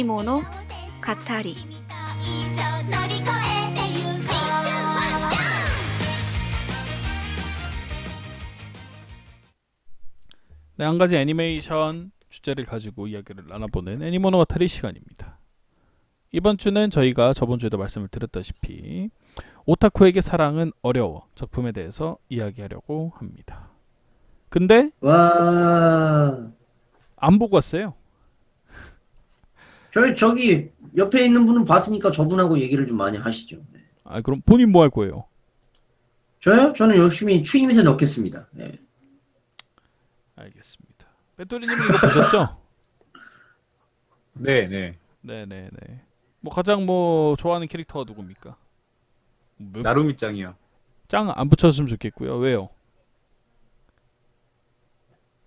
何者語り。 네, 한 가지 애니메이션 주제를 가지고 이야기를 나눠보는 애니모노가타리 시간입니다. 이번 주는 저희가 저번 주에도 말씀을 드렸다시피 오타쿠에게 사랑은 어려워 작품에 대해서 이야기하려고 합니다. 근데 와, 안 보고 왔어요. 저기 옆에 있는 분은 봤으니까 저분하고 얘기를 좀 많이 하시죠. 네. 아, 그럼 본인 뭐 할 거예요? 저요? 저는 열심히 추임새 넣겠습니다. 네. 알겠습니다. 빼토리님은 이거 보셨죠? 네. 네네네. 뭐 가장 뭐 좋아하는 캐릭터가 누굽니까? 나루미짱이요. 짱 안 붙였으면 좋겠고요. 왜요?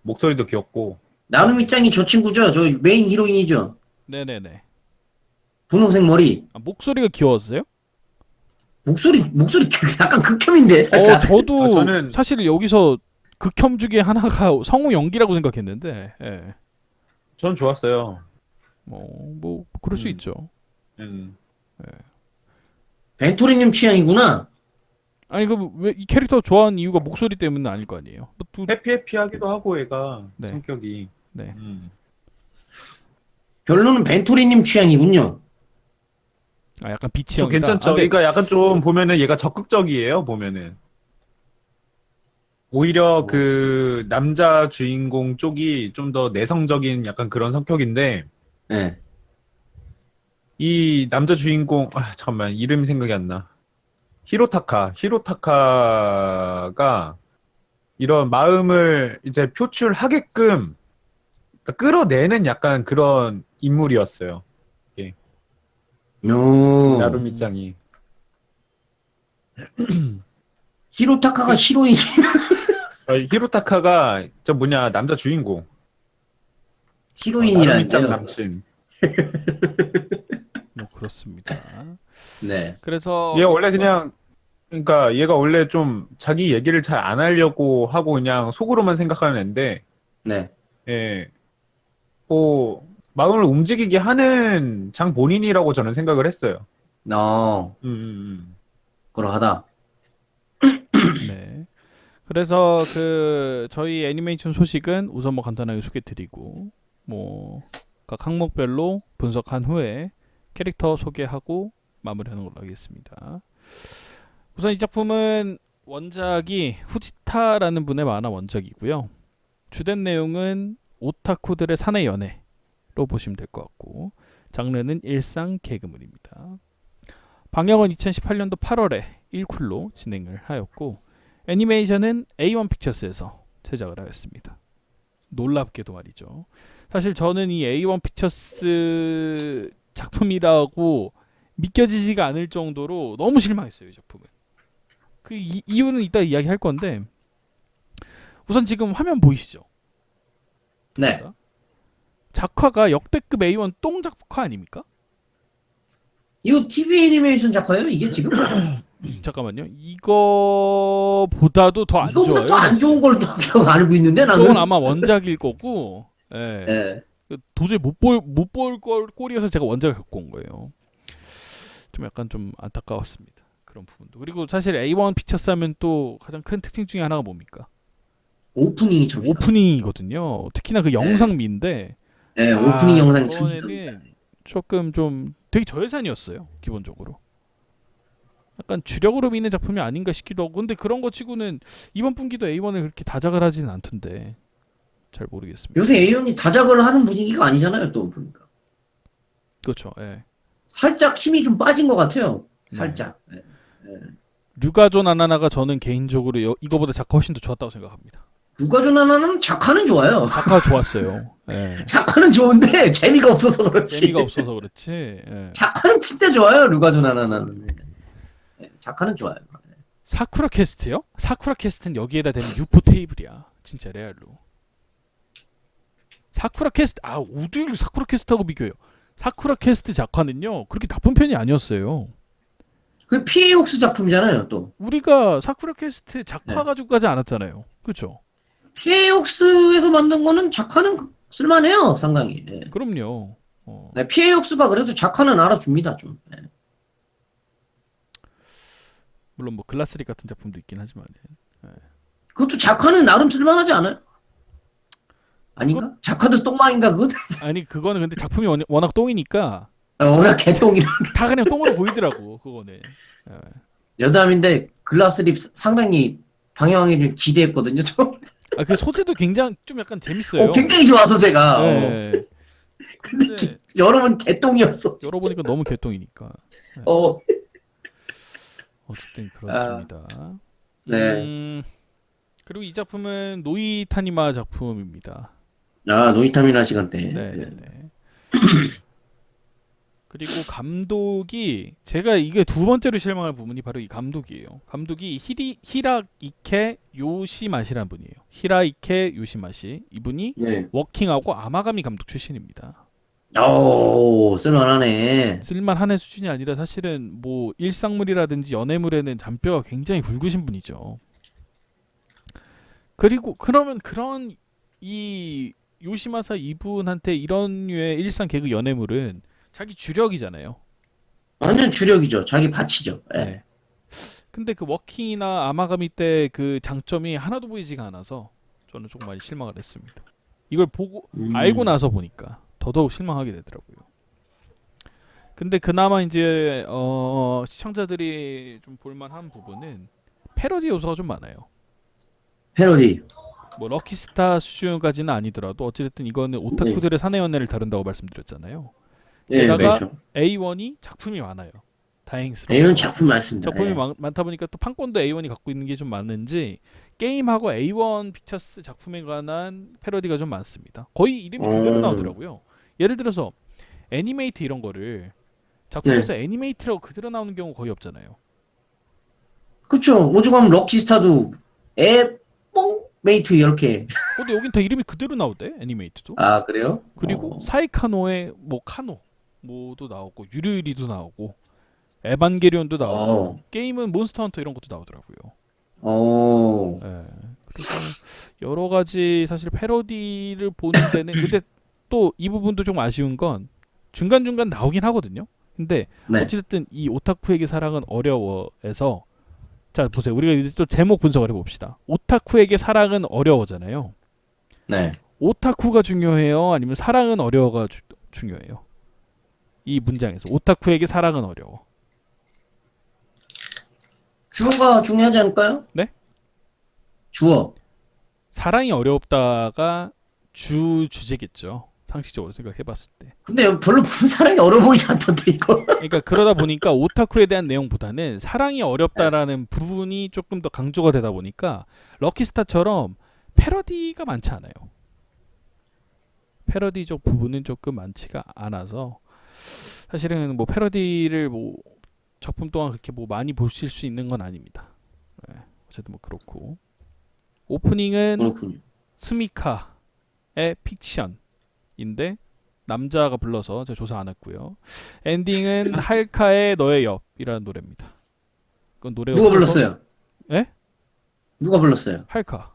목소리도 귀엽고. 나눔이 짱이 저 친구죠? 저 메인 히로인이죠? 네네네. 분홍색 머리. 아, 목소리가 귀여웠어요? 목소리 약간 극혐인데, 살짝. 저도 저는- 사실 여기서 극혐 중에 하나가 성우 연기라고 생각했는데, 예. 전 좋았어요. 뭐 그럴 수 있죠. 음. 벤토리님 취향이구나. 아니 그 왜 이 캐릭터 좋아하는 이유가 목소리 때문은 아닐 거 아니에요. 해피해피하기도 하고 애가 네. 성격이. 네. 결론은 벤토리님 취향이군요. 아 약간 비치 좀 형이다. 괜찮죠. 아, 근데 그러니까 약간 좀 보면은 얘가 적극적이에요. 보면은 오히려 그 남자 주인공 쪽이 좀 더 내성적인 약간 그런 성격인데 네. 이 남자 주인공 잠깐만 이름이 생각이 안 나. 히로타카가 이런 마음을 이제 표출하게끔 끌어내는 약간 그런 인물이었어요. 요. 나루미짱이. 히로타카가 히로인. 히로타카가 저 뭐냐 남자 주인공. 히로인이라는 나루미짱 거요. 남친. 뭐 그렇습니다. 네. 그래서 얘가 원래 그냥 그러니까 얘가 원래 좀 자기 얘기를 잘 안 하려고 하고 그냥 속으로만 생각하는 애인데 네. 예. 뭐 마음을 움직이게 하는 장 본인이라고 저는 생각을 했어요. 그러하다. 네. 그래서 그 저희 애니메이션 소식은 우선 뭐 간단하게 소개드리고 뭐 각 항목별로 분석한 후에 캐릭터 소개하고 마무리하는 걸로 하겠습니다. 우선 이 작품은 원작이 후지타라는 분의 만화 원작이고요. 주된 내용은 오타쿠들의 사내 연애로 보시면 될 것 같고 장르는 일상 개그물입니다. 방영은 2018년도 8월에 1쿨로 진행을 하였고 애니메이션은 A1 픽처스에서 제작을 하였습니다. 놀랍게도 말이죠. 사실 저는 이 A1 픽처스 작품이라고 믿겨지지가 않을 정도로 너무 실망했어요, 이 작품은. 그 이유는 이따 이야기할 건데 우선 지금 화면 보이시죠? 네. 작화가 역대급 A1 똥 작화 아닙니까? 이거 TV 애니메이션 작화예요? 이게 지금? 잠깐만요. 이거보다도 더 안 좋아요. 이거보다 더 안 좋은 걸 또 기억 안 알고 있는데 나는. 이건 아마 원작일 거고, 예. 네. 도저히 못 볼 꼴이어서 제가 원작을 갖고 온 거예요. 좀 약간 좀 안타까웠습니다. 그런 부분도. 그리고 사실 A1 픽처스 하면 또 가장 큰 특징 중에 하나가 뭡니까? 오프닝이 참. 오프닝이거든요. 특히나 그 영상미인데. 네, 오프닝 영상이 참. 이번에는 조금 좀 되게 저예산이었어요. 기본적으로. 약간 주력으로 미는 작품이 아닌가 싶기도 하고. 근데 그런 거 치고는 이번 분기도 A1을 그렇게 다작을 하지는 않던데. 잘 모르겠습니다. 요새 A형이 다작을 하는 분위기가 아니잖아요, 또 보니까. 그렇죠. 예. 살짝 힘이 좀 빠진 것 같아요. 살짝. 네. 류가존 아나나가 저는 개인적으로 이거보다 작화 훨씬 더 좋았다고 생각합니다. 누가준 하나는 작화는 좋아요. 작화 좋았어요. 예. 작화는 좋은데 재미가 없어서 그렇지. 재미가 없어서 그렇지. 예. 작화는 진짜 좋아요, 루가준 하나는. 네, 작화는 좋아요. 사쿠라 캐스트요? 사쿠라 캐스트는 여기에다 대는 유포 테이블이야. 진짜 레알로. 사쿠라 캐스트 어딜 사쿠라 캐스트하고 비교해요. 사쿠라 캐스트 작화는요 그렇게 나쁜 편이 아니었어요. 그 피에옥스 작품이잖아요, 또. 우리가 사쿠라 캐스트 작화 네. 가지고 가지 않았잖아요. 그렇죠? 피에옥스에서 만든 거는 작화는 쓸만해요, 상당히. 예. 그럼요. 네, 피해 혁수가 그래도 작화는 알아줍니다 좀. 네. 물론 뭐 글라스릭 같은 작품도 있긴 하지만 그것도 작화는 나름 쓸만하지 않아요? 아닌가? 작화도 똥망인가 그건? 아니 그거는 근데 작품이 워낙 똥이니까 워낙 개똥이라. 다 그냥 똥으로 보이더라고 그거는. 예. 여담인데 글라스립 상당히 방영하기 좀 기대했거든요. 저. 그 소재도 굉장히 좀 약간 재밌어요. 굉장히 좋아 소재가. 예. 근데 근데 여러 번 개똥이었어. 열어보니까 너무 개똥이니까. 어. 어쨌든 그렇습니다. 네. 그리고 이 작품은 노이 타니마 작품입니다. 아 노이타미나 시간대. 네네네. 그리고 감독이 제가 이게 두 번째로 실망할 부분이 바로 이 감독이에요. 감독이 히라이케 요시마시라는 분이에요. 히라이케 요시마시 이분이 네. 워킹하고 아마가미 감독 출신입니다. 오 쓸만하네. 쓸만한 수준이 아니라 사실은 뭐 일상물이라든지 연애물에는 잔뼈가 굉장히 굵으신 분이죠. 그리고 그러면 그런 이 요시마사 이분한테 이런 류의 일상 개그 연애물은 자기 주력이잖아요. 완전 주력이죠. 자기 밭이죠. 예. 네. 근데 그 워킹이나 아마가미 때 그 장점이 하나도 보이지가 않아서 저는 조금 많이 실망을 했습니다. 이걸 보고 알고 나서 보니까 더더욱 실망하게 되더라고요. 근데 그나마 이제 시청자들이 좀 볼만한 부분은 패러디 요소가 좀 많아요. 패러디. 뭐 럭키스타 수준까지는 아니더라도 어찌됐든 이거는 오타쿠들의 사내 연애를 다룬다고 말씀드렸잖아요. 예, 게다가 그렇죠. A1이 작품이 많아요. 다행스럽게. A는 작품 많습니다. 작품이 예. 많다 보니까 또 판권도 A1이 갖고 있는 게 좀 많은지 게임하고 A1 픽처스 작품에 관한 패러디가 좀 많습니다. 거의 이름이 그대로 나오더라고요. 예를 들어서 애니메이트 이런 거를 작품에서 애니메이트라고 그대로 나오는 경우 거의 없잖아요. 그쵸. 오죽하면 럭키스타도 뽕 메이트 이렇게. 근데 여긴 다 이름이 그대로 나오대. 애니메이트도. 아 그래요? 그리고 사이카노의 뭐 카노 뭐도 나오고 유르유리도 나오고 에반게리온도 나오고 게임은 몬스터 헌터 이런 것도 나오더라고요. 예. 그래서 여러 가지 사실 패러디를 보는 데는 근데 또 이 부분도 좀 아쉬운 건 중간중간 나오긴 하거든요. 근데 네. 어찌됐든 이 오타쿠에게 사랑은 어려워에서 자 보세요. 우리가 이제 또 제목 분석을 해봅시다. 오타쿠에게 사랑은 어려워잖아요. 네. 오타쿠가 중요해요? 아니면 사랑은 어려워가 중요해요? 이 문장에서 오타쿠에게 사랑은 어려워. 주어가 중요하지 않을까요? 네? 주어. 사랑이 어렵다가 주제겠죠. 상식적으로 생각해봤을 때. 근데 별로 보는 사람이 어려 보이지 않던데 이거. 그러니까 그러다 보니까 오타쿠에 대한 내용보다는 사랑이 어렵다라는 부분이 조금 더 강조가 되다 보니까 럭키스타처럼 패러디가 많지 않아요. 패러디적 부분은 조금 많지가 않아서 사실은 뭐 패러디를 뭐 작품 동안 그렇게 뭐 많이 보실 수 있는 건 아닙니다. 네, 어쨌든 뭐 그렇고 오프닝은 그렇군요. 스미카의 픽션인데 남자가 불러서 제가 조사 안 했고요. 엔딩은 할카의 너의 옆이라는 노래입니다. 그건 노래가 누가 후져서- 불렀어요? 예? 누가 불렀어요? 할카.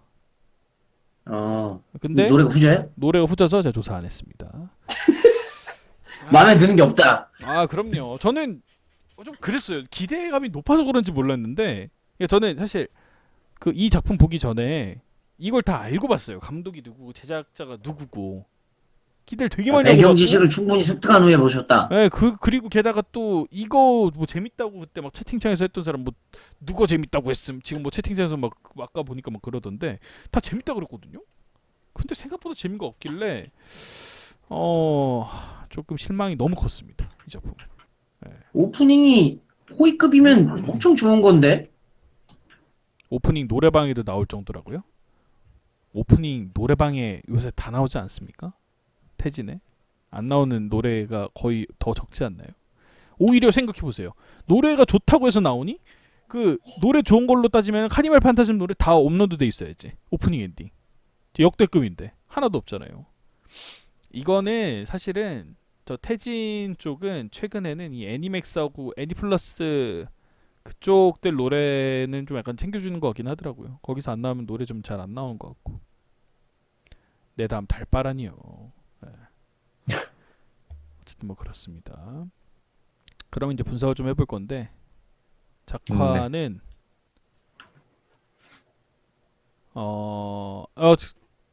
근데 근데 노래가 후져요? 노래가 후져서 제가 조사 안 했습니다. 마음에 드는 게 없다. 그럼요. 저는 좀 그랬어요. 기대감이 높아서 그런지 몰랐는데 저는 사실 그 이 작품 보기 전에 이걸 다 알고 봤어요. 감독이 누구고 제작자가 누구고 기대를 되게 많이 하고 배경 봤고. 지식을 충분히 습득한 후에 보셨다. 네, 그리고 게다가 또 이거 뭐 재밌다고 그때 막 채팅창에서 했던 사람 뭐 누가 재밌다고 했음 지금 뭐 채팅창에서 막 아까 보니까 막 그러던데 다 재밌다 그랬거든요. 근데 생각보다 재미가 없길래 조금 실망이 너무 컸습니다. 이 작품. 오프닝이 호이급이면 엄청 좋은 건데. 오프닝 노래방에도 나올 정도라고요? 오프닝 노래방에 요새 다 나오지 않습니까? 태진에 안 나오는 노래가 거의 더 적지 않나요? 오히려 생각해 보세요. 노래가 좋다고 해서 나오니 그 노래 좋은 걸로 따지면 카니발 판타즘 노래 다 업로드 돼 있어야지. 오프닝 엔딩 역대급인데 하나도 없잖아요. 이거는 사실은 저 태진 쪽은 최근에는 이 애니맥스하고 애니플러스 그쪽들 노래는 좀 약간 챙겨주는 것 같긴 하더라고요. 거기서 안 나오면 노래 좀 잘 안 나오는 것 같고. 내 다음 달바란이요. 네. 어쨌든 뭐 그렇습니다. 그럼 이제 분석을 좀 해볼 건데 작화는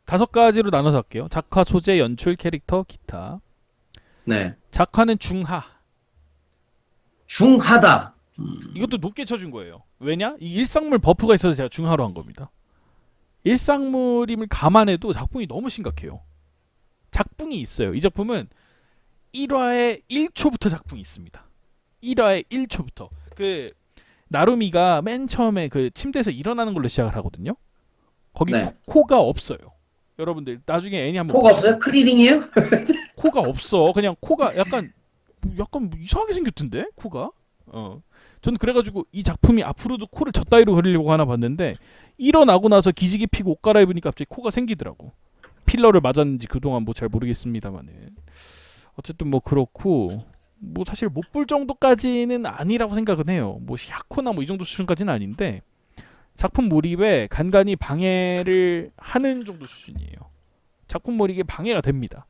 다섯 가지로 나눠서 할게요. 작화, 소재, 연출, 캐릭터, 기타. 네. 작화는 중하. 중하다. 이것도 높게 쳐준 거예요. 왜냐? 이 일상물 버프가 있어서 제가 중하로 한 겁니다. 일상물임을 감안해도 작품이 너무 심각해요. 작품이 있어요. 이 작품은 1화에 1초부터 작품이 있습니다. 1화에 1초부터. 그 나루미가 맨 처음에 그 침대에서 일어나는 걸로 시작을 하거든요. 거기 네. 코가 없어요. 여러분들 나중에 애니 한번 코가 없어요? 크리링이에요? 코가 없어. 그냥 코가 약간 이상하게 생겼던데 코가. 저는 그래가지고 이 작품이 앞으로도 코를 저 따위로 그리려고 하나 봤는데 일어나고 나서 기지개 피고 옷 갈아입으니까 갑자기 코가 생기더라고. 필러를 맞았는지 그동안 뭐 잘 모르겠습니다만은 어쨌든 뭐 그렇고 뭐 사실 못 볼 정도까지는 아니라고 생각은 해요. 뭐 샤코나 뭐 이 정도 수준까지는 아닌데 작품 몰입에 간간히 방해를 하는 정도 수준이에요. 작품 몰입에 방해가 됩니다.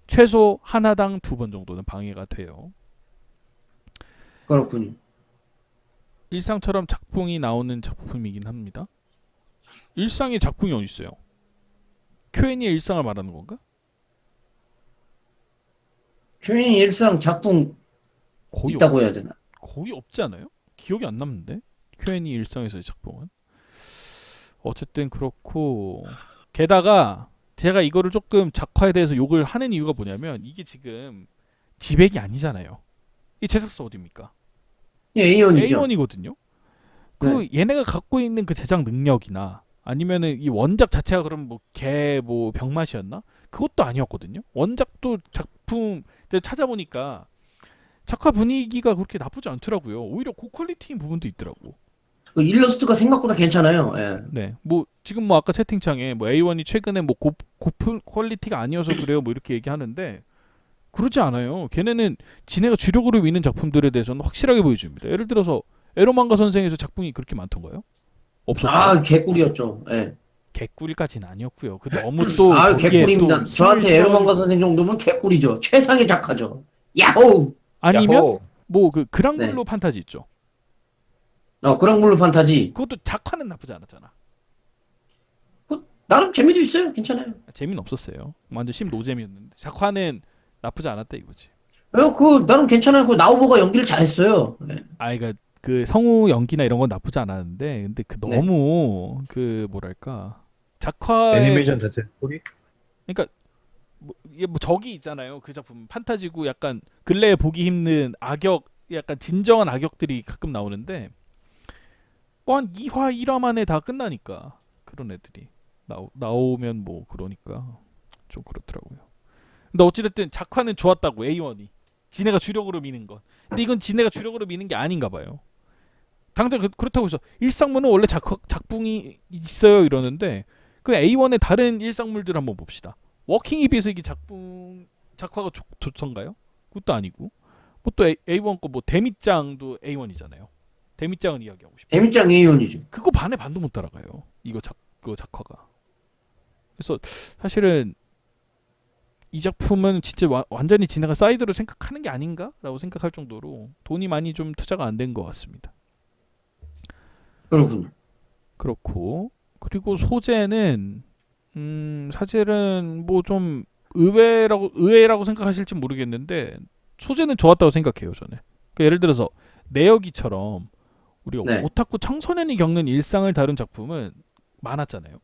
최소 하나당 2번 정도는 방해가 돼요. 그렇군요. 일상처럼 작품이 나오는 작품이긴 합니다. 일상의 작품이 어디 있어요? Q&A의 일상을 말하는 건가? 주인이 일상 작품 거의 있다고 해야 되나? 거의 없지 않아요? 기억이 안 남는데 Q&A 일상에서의 작품은. 어쨌든 그렇고 게다가 제가 이거를 조금 작화에 대해서 욕을 하는 이유가 뭐냐면 이게 지금 지백이 아니잖아요. 이 제작사 어디입니까? 예, A1이죠. A1이거든요. 그 얘네가 갖고 있는 그 제작 능력이나 아니면은 이 원작 자체가 그럼 뭐 개 뭐 병맛이었나? 그것도 아니었거든요. 원작도 작품 이제 찾아보니까 작화 분위기가 그렇게 나쁘지 않더라고요. 오히려 고퀄리티인 부분도 있더라고. 그 일러스트가 생각보다 괜찮아요. 예. 네, 뭐 지금 뭐 아까 채팅창에 뭐 A1이 최근에 뭐 고퀄리티가 아니어서 그래요, 뭐 이렇게 얘기하는데 그렇지 않아요. 걔네는 지네가 주력으로 미는 작품들에 대해서는 확실하게 보여줍니다. 예를 들어서 에로망가 선생에서 작품이 그렇게 많던가요? 없었죠. 아, 개꿀이었죠. 예. 개꿀까지는 아니었고요. 그 너무 또 아, 거기에 개꿀입니다. 또 저한테 힘을 에로망가 실어가지고- 선생 정도면 개꿀이죠. 최상의 작가죠. 야호! 아니면 야호. 뭐 그 그랑블루 판타지 있죠. 그랑블루 판타지. 그것도 작화는 나쁘지 않았잖아. 나름 재미도 있어요. 괜찮아요. 재미는 없었어요. 완전 심 노잼이었는데 작화는 나쁘지 않았다 이거지. 나름 괜찮아요. 그 나오보가 연기를 잘했어요. 예. 그러니까 그 성우 연기나 이런 건 나쁘지 않았는데 근데 그 네. 너무 그 뭐랄까 작화의 애니메이션 자체 스토리? 그러니까 이게 뭐 적이 있잖아요. 그 작품 판타지고 약간 근래에 보기 힘든 악역 약간 진정한 악역들이 가끔 나오는데 뭐 한 2화 1화 만에 다 끝나니까 그런 애들이 나오면 뭐 그러니까 좀 그렇더라고요. 근데 어찌됐든 작화는 좋았다고 A1이 지네가 주력으로 미는 건. 근데 이건 지네가 주력으로 미는 게 아닌가 봐요. 당장 그렇다고 해서 일상물은 원래 작품이 있어요 이러는데 그 A1의 다른 일상물들 한번 봅시다. 워킹에 비해서 이게 작화가 좋던가요? 그것도 아니고 뭐 또 A1 거 뭐 데미짱도 A1이잖아요. 데미짱은 이야기하고 싶어요. 데미짱 A1이죠. 그거 반에 반도 못 따라가요. 그거 작화가. 그래서 사실은 이 작품은 진짜 완전히 지네가 사이드로 생각하는 게 아닌가라고 생각할 정도로 돈이 많이 좀 투자가 안 된 것 같습니다. 그렇군요. 그렇고 그리고 소재는 사실은 뭐 좀 의외라고 생각하실지 모르겠는데 소재는 좋았다고 생각해요 저는. 그러니까 예를 들어서 내역이처럼 우리가 네. 오타쿠 청소년이 겪는 일상을 다룬 작품은 많았잖아요.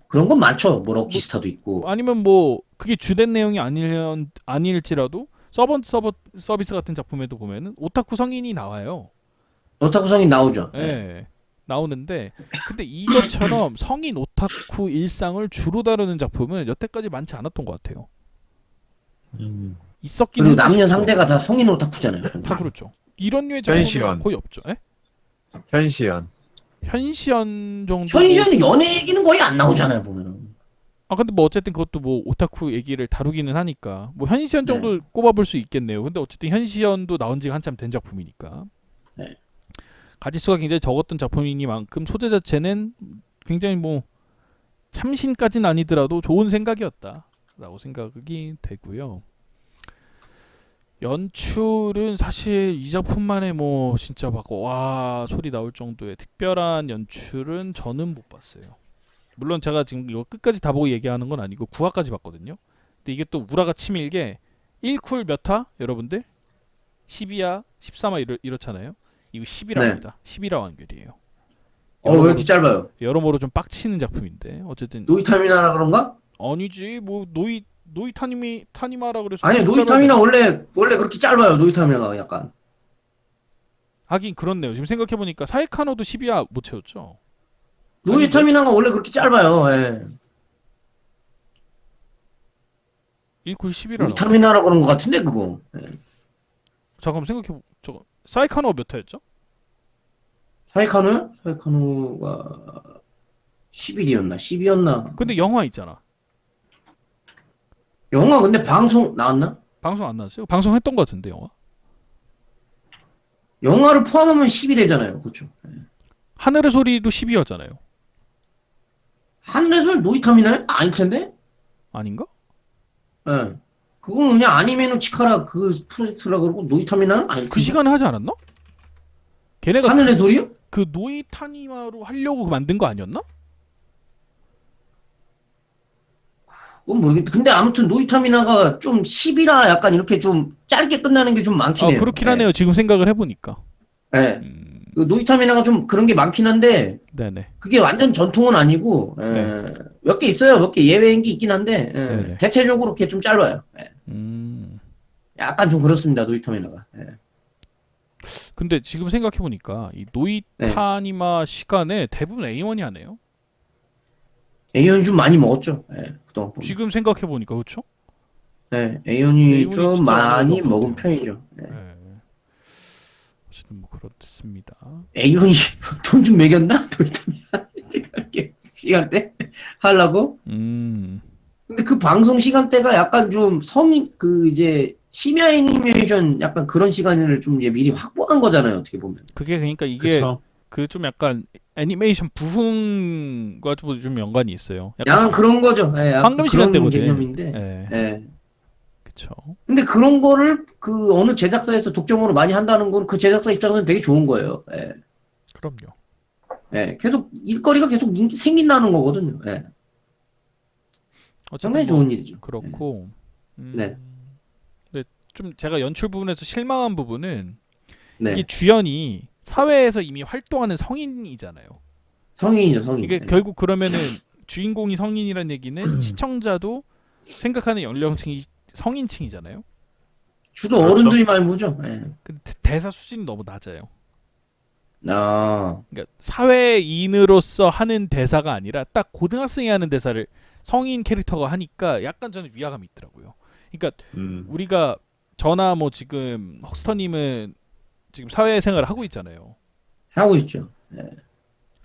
그런 건 많죠. 뭐 럭키스타도 있고. 아니면 뭐 그게 주된 내용이 아닐지라도 서비스 같은 작품에도 보면은 오타쿠 성인이 나와요. 오타쿠 성인 나오죠. 예. 나오는데 근데 이것처럼 성인 오타쿠 일상을 주로 다루는 작품은 여태까지 많지 않았던 것 같아요. 있었긴 그리고 남녀 싶어도. 상대가 다 성인 오타쿠잖아요. 다 그렇죠. 이런 류의 작품은 현시연. 거의 없죠. 예? 현시연. 현시연 정도. 현시연 연애 얘기는 거의 안 나오잖아요, 보면은. 근데 뭐 어쨌든 그것도 뭐 오타쿠 얘기를 다루기는 하니까 뭐 현시연 정도 네. 꼽아볼 수 있겠네요. 근데 어쨌든 현시연도 나온 지가 한참 된 작품이니까. 네. 가지수가 굉장히 적었던 작품이니만큼 소재 자체는 굉장히 뭐 참신까지는 아니더라도 좋은 생각이었다라고 생각이 되고요. 연출은 사실 이 작품만에 뭐 진짜 막 와 소리 나올 정도의 특별한 연출은 저는 못 봤어요. 물론 제가 지금 이거 끝까지 다 보고 얘기하는 건 아니고 9화까지 봤거든요. 근데 이게 또 우라가 치밀게 1쿨 몇 화? 여러분들? 12화, 13화 이렇잖아요. 이거 11화입니다. 11화 완결이에요. 왜 이렇게 짧아요? 여러모로 좀 빡치는 작품인데 어쨌든 노이타미나라 그런가? 아니지 뭐 타니마라 그래서 아니, 좀 노이타미나 짧아야 원래 그렇게 짧아요. 노이타미나가 약간. 하긴 그렇네요. 지금 생각해 보니까 사이카노도 12화 못 채웠죠. 노이타미나가 원래 그렇게 짧아요. 예. 1쿨 11화. 노이타미나라 그런 것 같은데 그거. 예. 잠깐만 생각해 저거 사이카노가 몇 화였죠? 사이카노요? 사이카노가 11이었나? 10이었나? 근데 영화 있잖아. 영화 근데 방송 나왔나? 방송 안 나왔어요? 방송했던 것 같은데 영화. 영화를 포함하면 11회잖아요. 그렇죠. 예. 하늘의 소리도 12화잖아요. 하늘에서 노이타미나요? 아닐 텐데? 아닌가? 예. 그건 그냥 아니메노 치카라 그 프로젝트라 그러고 노이타미나는 아닐 텐데. 그 시간에 하지 않았나? 걔네가 하늘의 소리요? 그 노이타니마로 하려고 만든 거 아니었나? 그건 모르겠다. 근데 아무튼 노이타미나가 좀 10이라 약간 이렇게 좀 짧게 끝나는 게 좀 많긴 해요. 그렇긴 예. 하네요. 지금 생각을 해보니까. 예. 그 노이타미나가 좀 그런 게 많긴 한데 네네. 그게 완전 전통은 아니고 네. 몇 개 있어요. 몇 개 예외인 게 있긴 한데 네네. 대체적으로 이렇게 좀 짧아요. 예. 약간 좀 그렇습니다. 노이타미나가. 예. 근데 지금 생각해 보니까 이 노이타니마 시간에 대부분 A1이 하네요. A연 좀 많이 먹었죠. 예. 그동안 보면. 지금 생각해 보니까 그렇죠? 네, A연이 A연이 좀 진짜 많이 많이 먹은 먹었대요. 편이죠. 예. 네. 어쨌든 뭐 그렇습니다. A연이 돈 좀 매겼나? 노이타미나 시간대 하려고? 근데 그 방송 시간대가 약간 좀 성인 그 이제 심야 애니메이션 약간 그런 시간을 좀 이제 미리 확보한 거잖아요. 어떻게 보면. 그게 그러니까 이게 그쵸. 그 좀 약간 애니메이션 부흥과 좀 연관이 있어요. 약간 약간 그런 거죠. 예, 약간 황금 그런 시간대거든. 개념인데. 예. 예. 그쵸. 근데 그런 거를 그 어느 제작사에서 독점으로 많이 한다는 건 그 제작사 입장에서는 되게 좋은 거예요. 예. 그럼요. 예. 계속 일거리가 계속 생긴다는 거거든요. 예. 어쨌든 상당히 뭐 좋은 일이죠. 그렇고. 네. 근데 좀 제가 연출 부분에서 실망한 부분은 네. 이게 주연이 사회에서 이미 활동하는 성인이잖아요. 성인이죠, 성인. 이게 예. 결국 그러면은 주인공이 성인이라는 얘기는 시청자도 생각하는 연령층이 성인층이잖아요. 주로 그렇죠. 어른들이 많이 보죠. 예. 근데 대사 수준이 너무 낮아요. 아, 그러니까 사회인으로서 하는 대사가 아니라 딱 고등학생이 하는 대사를 성인 캐릭터가 하니까 약간 저는 위화감이 있더라고요. 그러니까 우리가 저나 뭐 지금 헉스터님은 지금 사회생활을 하고 있잖아요. 하고 있죠. 예.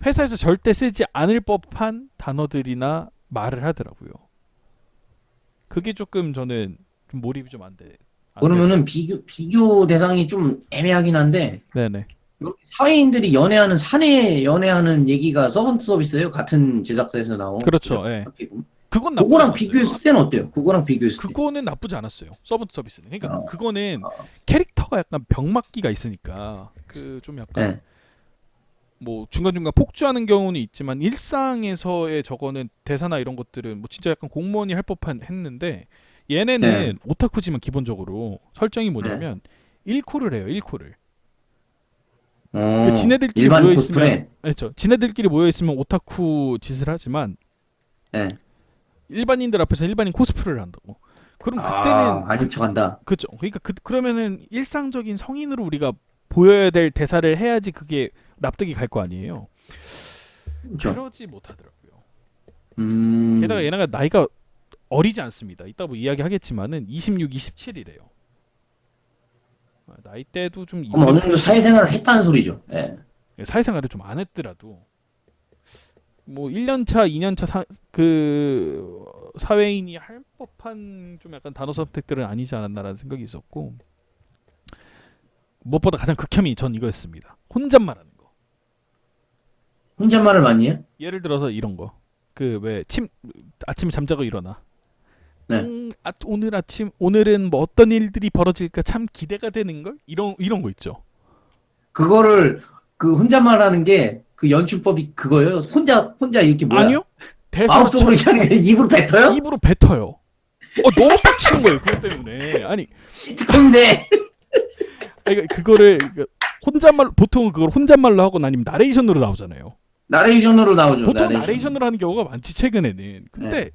회사에서 절대 쓰지 않을 법한 단어들이나 말을 하더라고요. 그게 조금 저는 좀 몰입이 좀 안 돼. 그러면은 비교 대상이 좀 애매하긴 한데, 네네. 이렇게 사회인들이 연애하는, 사내 연애하는 얘기가 서번트 서비스예요. 같은 제작사에서 나온. 그렇죠. 예. 어떻게 보면. 그건 나쁘지 그거랑 않았어요. 비교했을 때는 어때요? 그거랑 비교했을 때. 그거는 나쁘지 않았어요. 서번트 서비스는. 그러니까 어. 그거는 어. 캐릭터가 약간 병맞기가 있으니까 그 좀 약간 네. 뭐 중간중간 폭주하는 경우는 있지만 일상에서의 저거는 대사나 이런 것들은 뭐 진짜 약간 공무원이 할 법한 했는데 얘네는 네. 오타쿠지만 기본적으로 설정이 뭐냐면 1코를 해요. 1코를. 그 지네들끼리 일반 모여 코스프레. 있으면 그렇죠. 지네들끼리 모여 있으면 오타쿠 짓을 하지만 네. 일반인들 앞에서 일반인 코스프레를 한다고. 그럼 그때는 아닌 척한다. 그죠. 그러니까 그러면은 일상적인 성인으로 우리가 보여야 될 대사를 해야지 그게 납득이 갈 거 아니에요. 그렇죠. 그러지 못하더라고요. 음. 게다가 얘네가 나이가 어리지 않습니다. 이따 뭐 이야기하겠지만은 26, 27이래요. 나이대도 좀 그럼 어느 정도 사회생활을 했다는 소리죠. 예. 사회생활을 좀 안 했더라도 뭐 1년차, 2년차 그 사회인이 할 법한 좀 약간 단어 선택들은 아니지 않았나라는 생각이 있었고 무엇보다 가장 극혐이 전 이거였습니다. 혼잣말하는 거. 혼잣말을 많이 해요? 예를 들어서 이런 거. 그 왜 아침에 잠자고 일어나. 네. 오늘은 뭐 어떤 일들이 벌어질까 참 기대가 되는 걸 이런 거 있죠. 그거를 그 혼잣말 하는 게 그 연출법이 그거예요. 혼자 이렇게 뭐야? 아니요. 대사로 마음속으로 이렇게 하는 게 입으로 뱉어요? 입으로 뱉어요. 너무 빡치는 거예요. 그것 때문에. 아니 근데 그러니까 그거를 혼잣말 보통 그걸 혼잣말로 하고 아니면 나레이션으로 나오잖아요. 나레이션으로 나오죠. 보통 나레이션으로 하는 경우가 많지 최근에는. 근데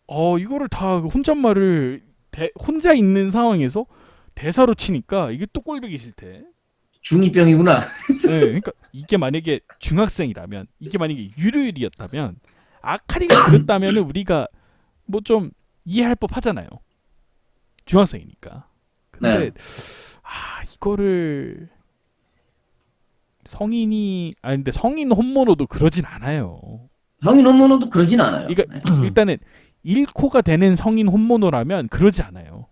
이거를 다 혼잣말을 혼자 있는 상황에서 대사로 치니까 이게 또 꼴보기 싫대. 중2병이구나. 네, 그러니까 이게 만약에 중학생이라면 이게 만약에 유료일이었다면 아카리가 그랬다면 우리가 뭐 좀 이해할 법하잖아요. 중학생이니까. 근데 이거를 근데 성인 혼모노도 그러진 않아요. 성인 혼모노도 그러진 않아요. 그러니까 일단은 1코가 되는 성인 혼모노라면 그러지 않아요.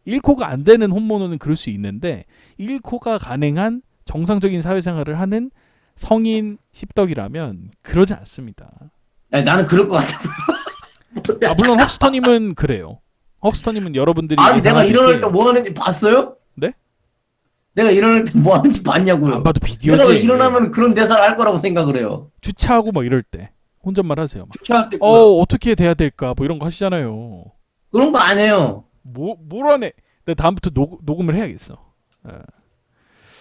1코가 안 되는 혼모노는 그럴 수 있는데 1코가 가능한 정상적인 사회생활을 하는 성인 씹덕이라면 그러지 않습니다. 아니, 나는 그럴 것 같아. 물론 헉스터님은 그래요. 헉스터님은 여러분들이 아니 내가 예상하듯이 일어날 때 뭐 하는지 봤어요? 네? 내가 일어날 때 뭐 하는지 봤냐고요. 안 봐도 내가 비디오지. 일어나면 그런 대사를 할 거라고 생각을 해요. 주차하고 막 이럴 때 혼잣말 하세요. 막. 주차할 때 어떻게 돼야 될까? 뭐 이런 거 하시잖아요. 그런 거 안 해요. 뭘 안 해? 내가 다음부터 녹음을 해야겠어. 예.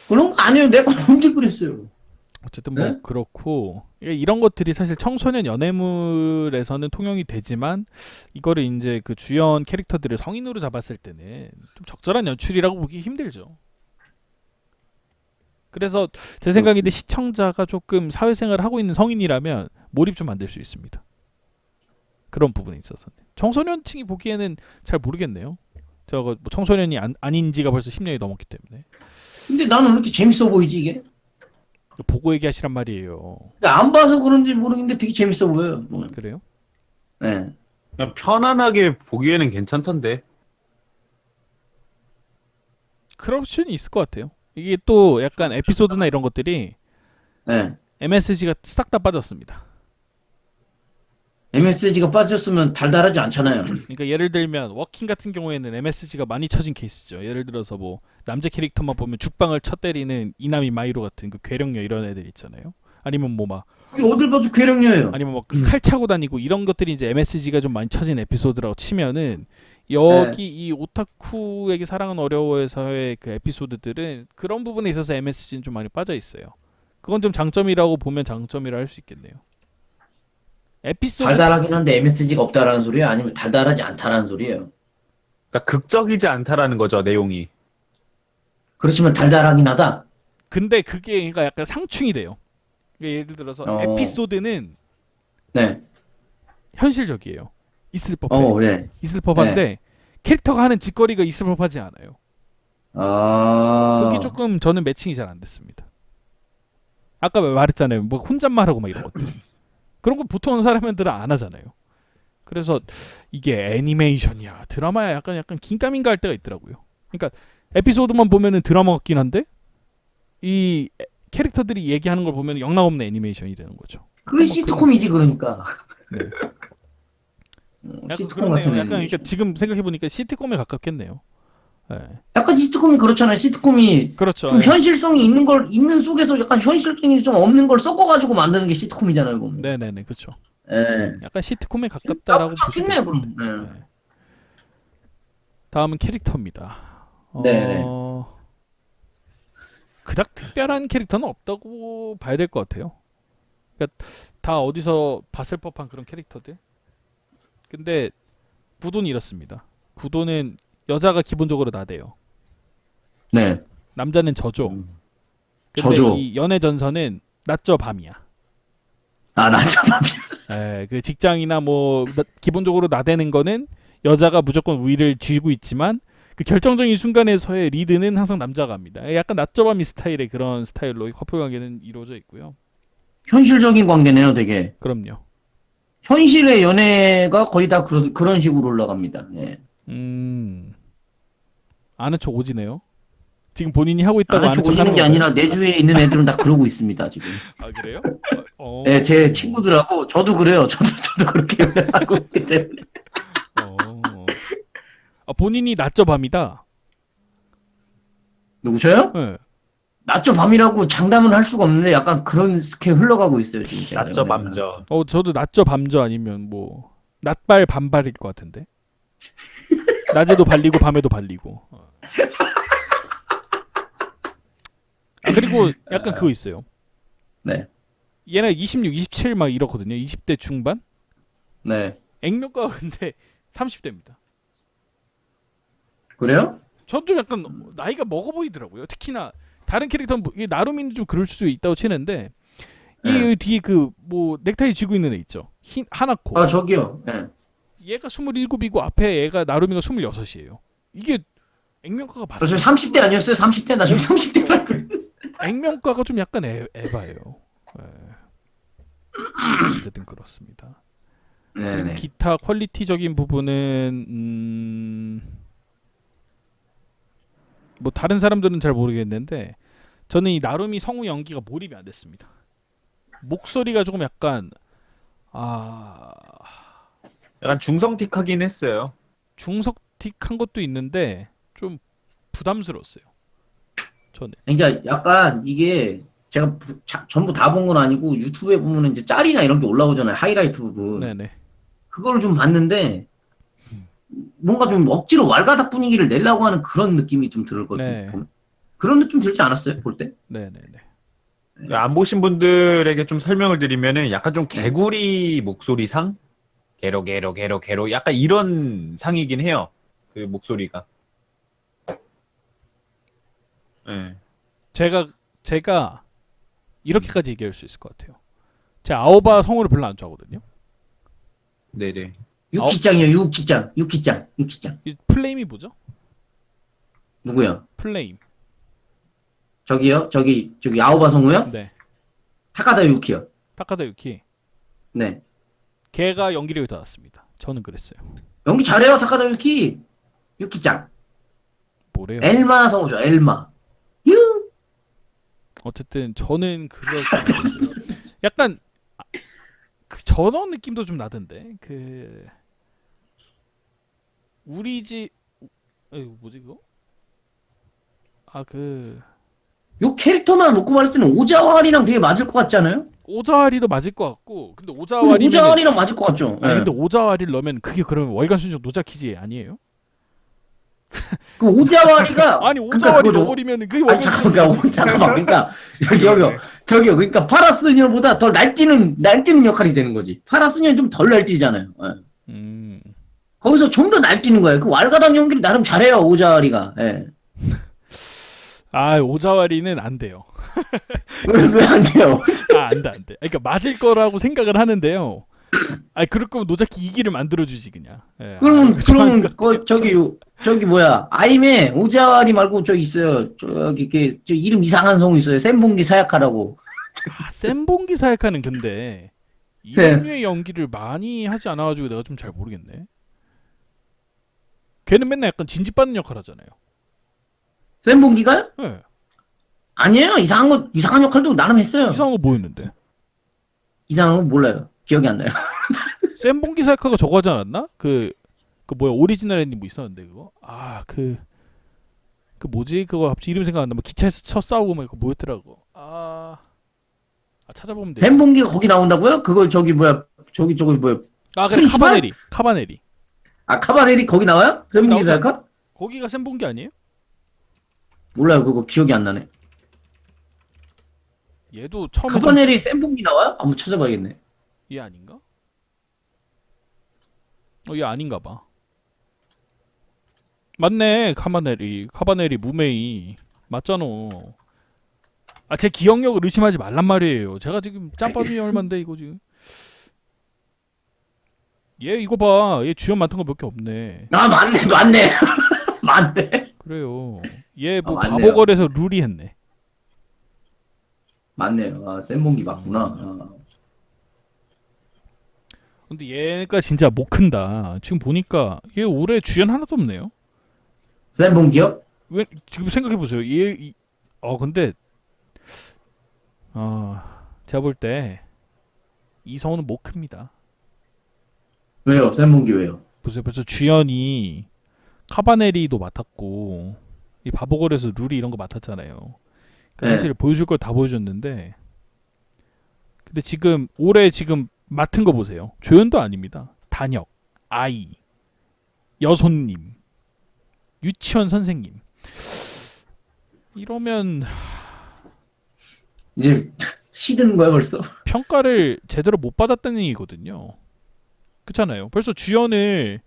그런 거 안 해요. 내가 언제 그랬어요. 어쨌든 뭐 네? 그렇고 이런 것들이 사실 청소년 연애물에서는 통용이 되지만 이거를 이제 그 주연 캐릭터들을 성인으로 잡았을 때는 좀 적절한 연출이라고 보기 힘들죠. 그래서 제 생각인데 시청자가 조금 사회생활을 하고 있는 성인이라면 몰입 좀 만들 수 있습니다. 그런 부분에 있어서는 청소년층이 보기에는 잘 모르겠네요. 저거 뭐 청소년이 아닌 지가 벌써 10년이 넘었기 때문에. 근데 나는 왜 이렇게 재밌어 보이지 이게? 보고 얘기하시란 말이에요. 안 봐서 그런지 모르겠는데 되게 재밌어 보여요. 그래요? 네. 그냥 편안하게 보기에는 괜찮던데. 그럴 수는 있을 것 같아요. 이게 또 약간 에피소드나 이런 것들이 네. MSG가 싹 다 빠졌습니다. MSG가 빠졌으면 달달하지 않잖아요. 그러니까 예를 들면 워킹 같은 경우에는 MSG가 많이 쳐진 케이스죠. 예를 들어서 뭐 남자 캐릭터만 보면 죽방을 쳐 때리는 이나미 마이로 같은 그 괴력녀 이런 애들 있잖아요. 아니면 뭐 막 어딜 봐도 괴력녀예요. 아니면 막 칼 차고 다니고 이런 것들이 이제 MSG가 좀 많이 쳐진 에피소드라고 치면은 여기 이 오타쿠에게 사랑은 어려워에서의 그 에피소드들은 그런 부분에 있어서 MSG는 좀 많이 빠져 있어요. 그건 좀 장점이라고 보면 장점이라 할 수 있겠네요. 에피소드 달달하긴 한데 MSG가 없다라는 소리예요? 아니면 달달하지 않다라는 소리예요? 그러니까 극적이지 않다라는 거죠, 내용이. 그렇지만 달달하긴 하다. 근데 그게 그러니까 약간 상충이 돼요. 그러니까 예를 들어서 에피소드는 네. 현실적이에요. 있을 법해. 네. 있을 법한데 캐릭터가 하는 짓거리가 있을 법하지 않아요. 그게 조금 저는 매칭이 잘 안 됐습니다. 아까 말했잖아요. 뭐 혼잣말하고 막 이런 것들. 그런 거 보통 사람들은 안 하잖아요. 그래서 이게 애니메이션이야 드라마야 약간 긴가민가 할 때가 있더라고요. 그러니까 에피소드만 보면은 드라마 같긴 한데 이 캐릭터들이 얘기하는 걸 보면 영락없는 애니메이션이 되는 거죠. 그게 시트콤이지 그러니까. 네. 약간 시트콤 그렇네요. 같은 약간 그러니까 애니메이션. 지금 생각해 보니까 시트콤에 가깝겠네요. 네. 약간 시트콤이 그렇잖아요. 시트콤이 그렇죠. 좀 현실성이 있는 속에서 약간 현실성이 좀 없는 걸 섞어가지고 만드는 게 시트콤이잖아요. 보면. 네네네 그렇죠. 네. 약간 시트콤에 가깝다라고 보시면 좋겠네요, 됩니다. 그럼. 네. 다음은 캐릭터입니다. 네네. 그닥 특별한 캐릭터는 없다고 봐야 될 것 같아요. 그러니까 다 어디서 봤을 법한 그런 캐릭터들. 근데 구도는 이렇습니다. 구도는 여자가 기본적으로 나대요. 네. 남자는 저죠. 근데 저죠. 이 연애 전선은 낮저 밤이야. 나 참. 그 직장이나 뭐 기본적으로 나대는 거는 여자가 무조건 우위를 쥐고 있지만 그 결정적인 순간에서의 리드는 항상 남자가 합니다. 약간 낮저 밤이 스타일의 그런 스타일로 커플 관계는 이루어져 있고요. 현실적인 관계네요, 되게. 그럼요. 현실의 연애가 거의 다 그런 식으로 올라갑니다. 예. 아는 척 오지네요. 지금 본인이 하고 있다고 아는 아는 척 척 오시는 하는 게 건가요? 아니라 내 주위에 있는 애들은 다 그러고 있습니다, 지금. 아 그래요? 네, 제 친구들하고 저도 그래요. 저도 그렇게 하고 있기 때문에. 본인이 낮저 밤이다. 누구셔요? 네. 낮저 밤이라고 장담은 할 수가 없는데 약간 그런 스케일 흘러가고 있어요 지금. 제가. 낮저 밤저. 저도 낮저 밤저 아니면 뭐 낮발 밤발일 것 같은데. 낮에도 발리고 밤에도 발리고. 그리고 약간 그거 있어요. 네. 얘네 26, 27 막 이렇거든요. 20대 중반? 네. 액면가가 근데 30대입니다. 그래요? 전 좀 약간 나이가 먹어 보이더라고요. 특히나 다른 캐릭터는 나루미는 좀 그럴 수도 있다고 치는데 이 뒤에 그 뭐 넥타이 쥐고 있는 애 있죠. 하나코. 아 저기요. 네. 얘가 27이고 앞에 애가 나루미가 26이에요. 이게 액면가가 저 맞아요. 30대 아니었어요? 30대? 나 지금 30대라고. 액면가가 좀 약간 에바예요. 네. 어쨌든 그렇습니다. 네네. 기타 퀄리티적인 부분은 뭐 다른 사람들은 잘 모르겠는데 저는 이 나루미 성우 연기가 몰입이 안 됐습니다. 목소리가 조금 약간 약간 중성틱하긴 했어요. 중석틱한 것도 있는데 좀 부담스러웠어요. 저는. 그러니까 약간 이게 제가 전부 다 본 건 아니고 유튜브에 보면은 이제 짤이나 이런 게 올라오잖아요. 하이라이트 부분. 네네. 그걸 좀 봤는데 뭔가 좀 억지로 왈가닥 분위기를 내려고 하는 그런 느낌이 좀 들을 것 네. 같아요. 그런 느낌 들지 않았어요? 볼 때? 네네네. 안 보신 분들에게 좀 설명을 드리면은 약간 좀 개구리 목소리상? 개로 약간 이런 상이긴 해요. 그 목소리가. 네. 제가 이렇게까지 얘기할 수 있을 것 같아요. 제가 아오바 성우를 별로 안 좋아하거든요. 네네. 유키짱이요. 유키짱. 이 플레임이 뭐죠? 누구요? 플레임. 저기요? 저기 아오바 성우요? 네. 타카다 유키요. 타카다 유키. 네. 걔가 연기력이 더 낫습니다. 저는 그랬어요. 연기 잘해요. 타카다 유키. 유키짱. 뭐래요? 엘마 성우죠. 엘마. 유. 어쨌든 저는 그럴 것 같았어요. 약간 그 전원 느낌도 좀 나던데. 그 우리 집 뭐지 그거? 요 캐릭터만 놓고 말했을 때는 오자와리랑 되게 맞을 것 같지 않아요? 오자와리도 맞을 것 같고, 근데 오자와리랑 맞을 것 같죠? 아니 네. 근데 오자와리를 넣으면 그게 그러면 월간 순정 노자키지 아니에요? 그 오자와리가 아니 그러니까 오자와리 그거죠. 넣어버리면 그게 아니 월간 잠깐만 그러니까 저기요 그러니까 파라스니어보다 더 날뛰는 역할이 되는 거지. 파라스니어는 좀 덜 날뛰잖아요. 예. 거기서 좀 더 날뛰는 거예요. 그 왈가닥 연기를 나름 잘해요 오자와리가. 예. 오자와리는 안 돼요. 왜 안 돼요? 안 돼. 그러니까 맞을 거라고 생각을 하는데요. 그럴 거면 노자키 2기를 만들어주지 그냥. 예. 그러면 저기 뭐야 아임에 오자와리 말고 저기 있어요. 저 이름 이상한 성우 있어요. 센봉기 사야카라고. 센봉기 사야카는 근데 이런 류의 연기를 많이 하지 않아가지고 내가 좀 잘 모르겠네. 걔는 맨날 약간 진지받는 역할 하잖아요. 센봉기가요? 네. 아니에요. 이상한 역할도 나름 했어요. 이상한 거 뭐였는데? 이상한 거 몰라요. 기억이 안 나요. 센봉기 사야카가 저거 하지 않았나? 그 뭐야 오리지널 엔딩 뭐 있었는데 그거? 그 뭐지? 그거 갑자기 이름 생각 안 나. 뭐 기차에서 쳐 싸우고 막 그거 뭐였더라고. 찾아보면 돼. 센봉기가 거기 나온다고요? 그거 저기 뭐야? 저기 뭐야? 그래 프린시팔? 카바네리. 카바네리 거기 나와요? 센봉기 사야카? 거기가 센봉기 아니에요? 몰라요. 그거 기억이 안 나네. 얘도 처음에 카바네리 센봉기 나와요? 한번 찾아봐야겠네. 얘 아닌가? 얘 아닌가 봐. 맞네. 카바네리 무메이 맞잖아. 제 기억력을 의심하지 말란 말이에요. 제가 지금 짬밥이 얼만데 이거 지금. 얘 이거 봐. 얘 주연 맡은 거 몇 개 없네. 맞네. 맞네. 그래요. 얘 뭐 맞네요. 바보걸에서 룰이 했네. 맞네요. 센봉기 맞구나. 근데 얘가 진짜 못 큰다. 지금 보니까 얘 올해 주연 하나도 없네요. 센봉기요? 왜 지금 생각해 보세요. 근데 제가 볼 때 이성우는 못 큽니다. 왜요? 샘봉기 왜요? 보세요. 벌써 주연이 카바네리도 맡았고 이 바보걸에서 루리 이런 거 맡았잖아요. 그러니까 네. 사실 보여줄 걸 다 보여줬는데 근데 지금 올해 지금 맡은 거 보세요. 조연도 아닙니다. 단역, 아이, 여손님, 유치원 선생님. 이러면 이제 시드는 거야 벌써? 평가를 제대로 못 받았다는 얘기거든요. 그렇잖아요. 벌써 주연을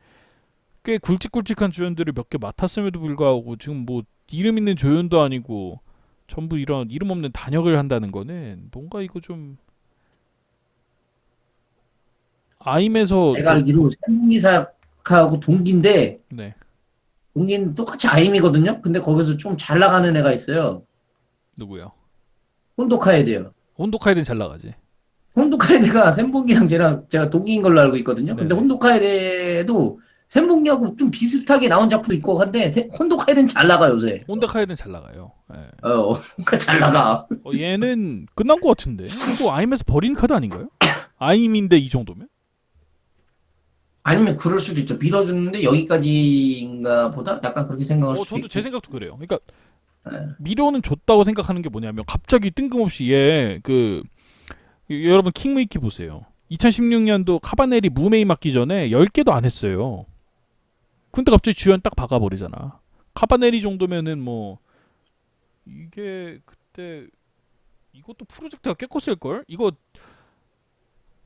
꽤 굵직굵직한 주연들을 몇 개 맡았음에도 불구하고 지금 뭐 이름 있는 조연도 아니고 전부 이런 이름 없는 단역을 한다는 거는 뭔가 이거 좀 아임에서 내가 알기로 샘봉기 사하고 동기인데 네 동기는 똑같이 아임이거든요. 근데 거기서 좀 잘 나가는 애가 있어요. 누구요? 혼도카에드요. 혼도카이든 잘 나가지. 혼도카에드가 샘봉기랑 제가 동기인 걸로 알고 있거든요. 근데 네네. 혼도카에드도 샘봉기하고 좀 비슷하게 나온 작품 있고 한데 혼도카에드는 잘 나가 요새. 혼도카이든 잘 나가요. 예. 그러니까 잘 나가. 얘는 끝난 것 같은데 이거 아임에서 버린 카드 아닌가요? 아임인데 이 정도면? 아니면 그럴 수도 있죠. 밀어주는데 여기까지인가 보다? 약간 그렇게 생각할 수도 저도 있고. 제 생각도 그래요. 그러니까 예. 미로는 줬다고 생각하는 게 뭐냐면 갑자기 뜬금없이 얘 여러분 킹무이키 보세요. 2016년도 카바네리 무메이 맡기 전에 10개도 안 했어요. 근데 갑자기 주연 딱 박아버리잖아. 카바네리 정도면은 뭐 이게 그때 이것도 프로젝트가 꽤 컸을걸? 이거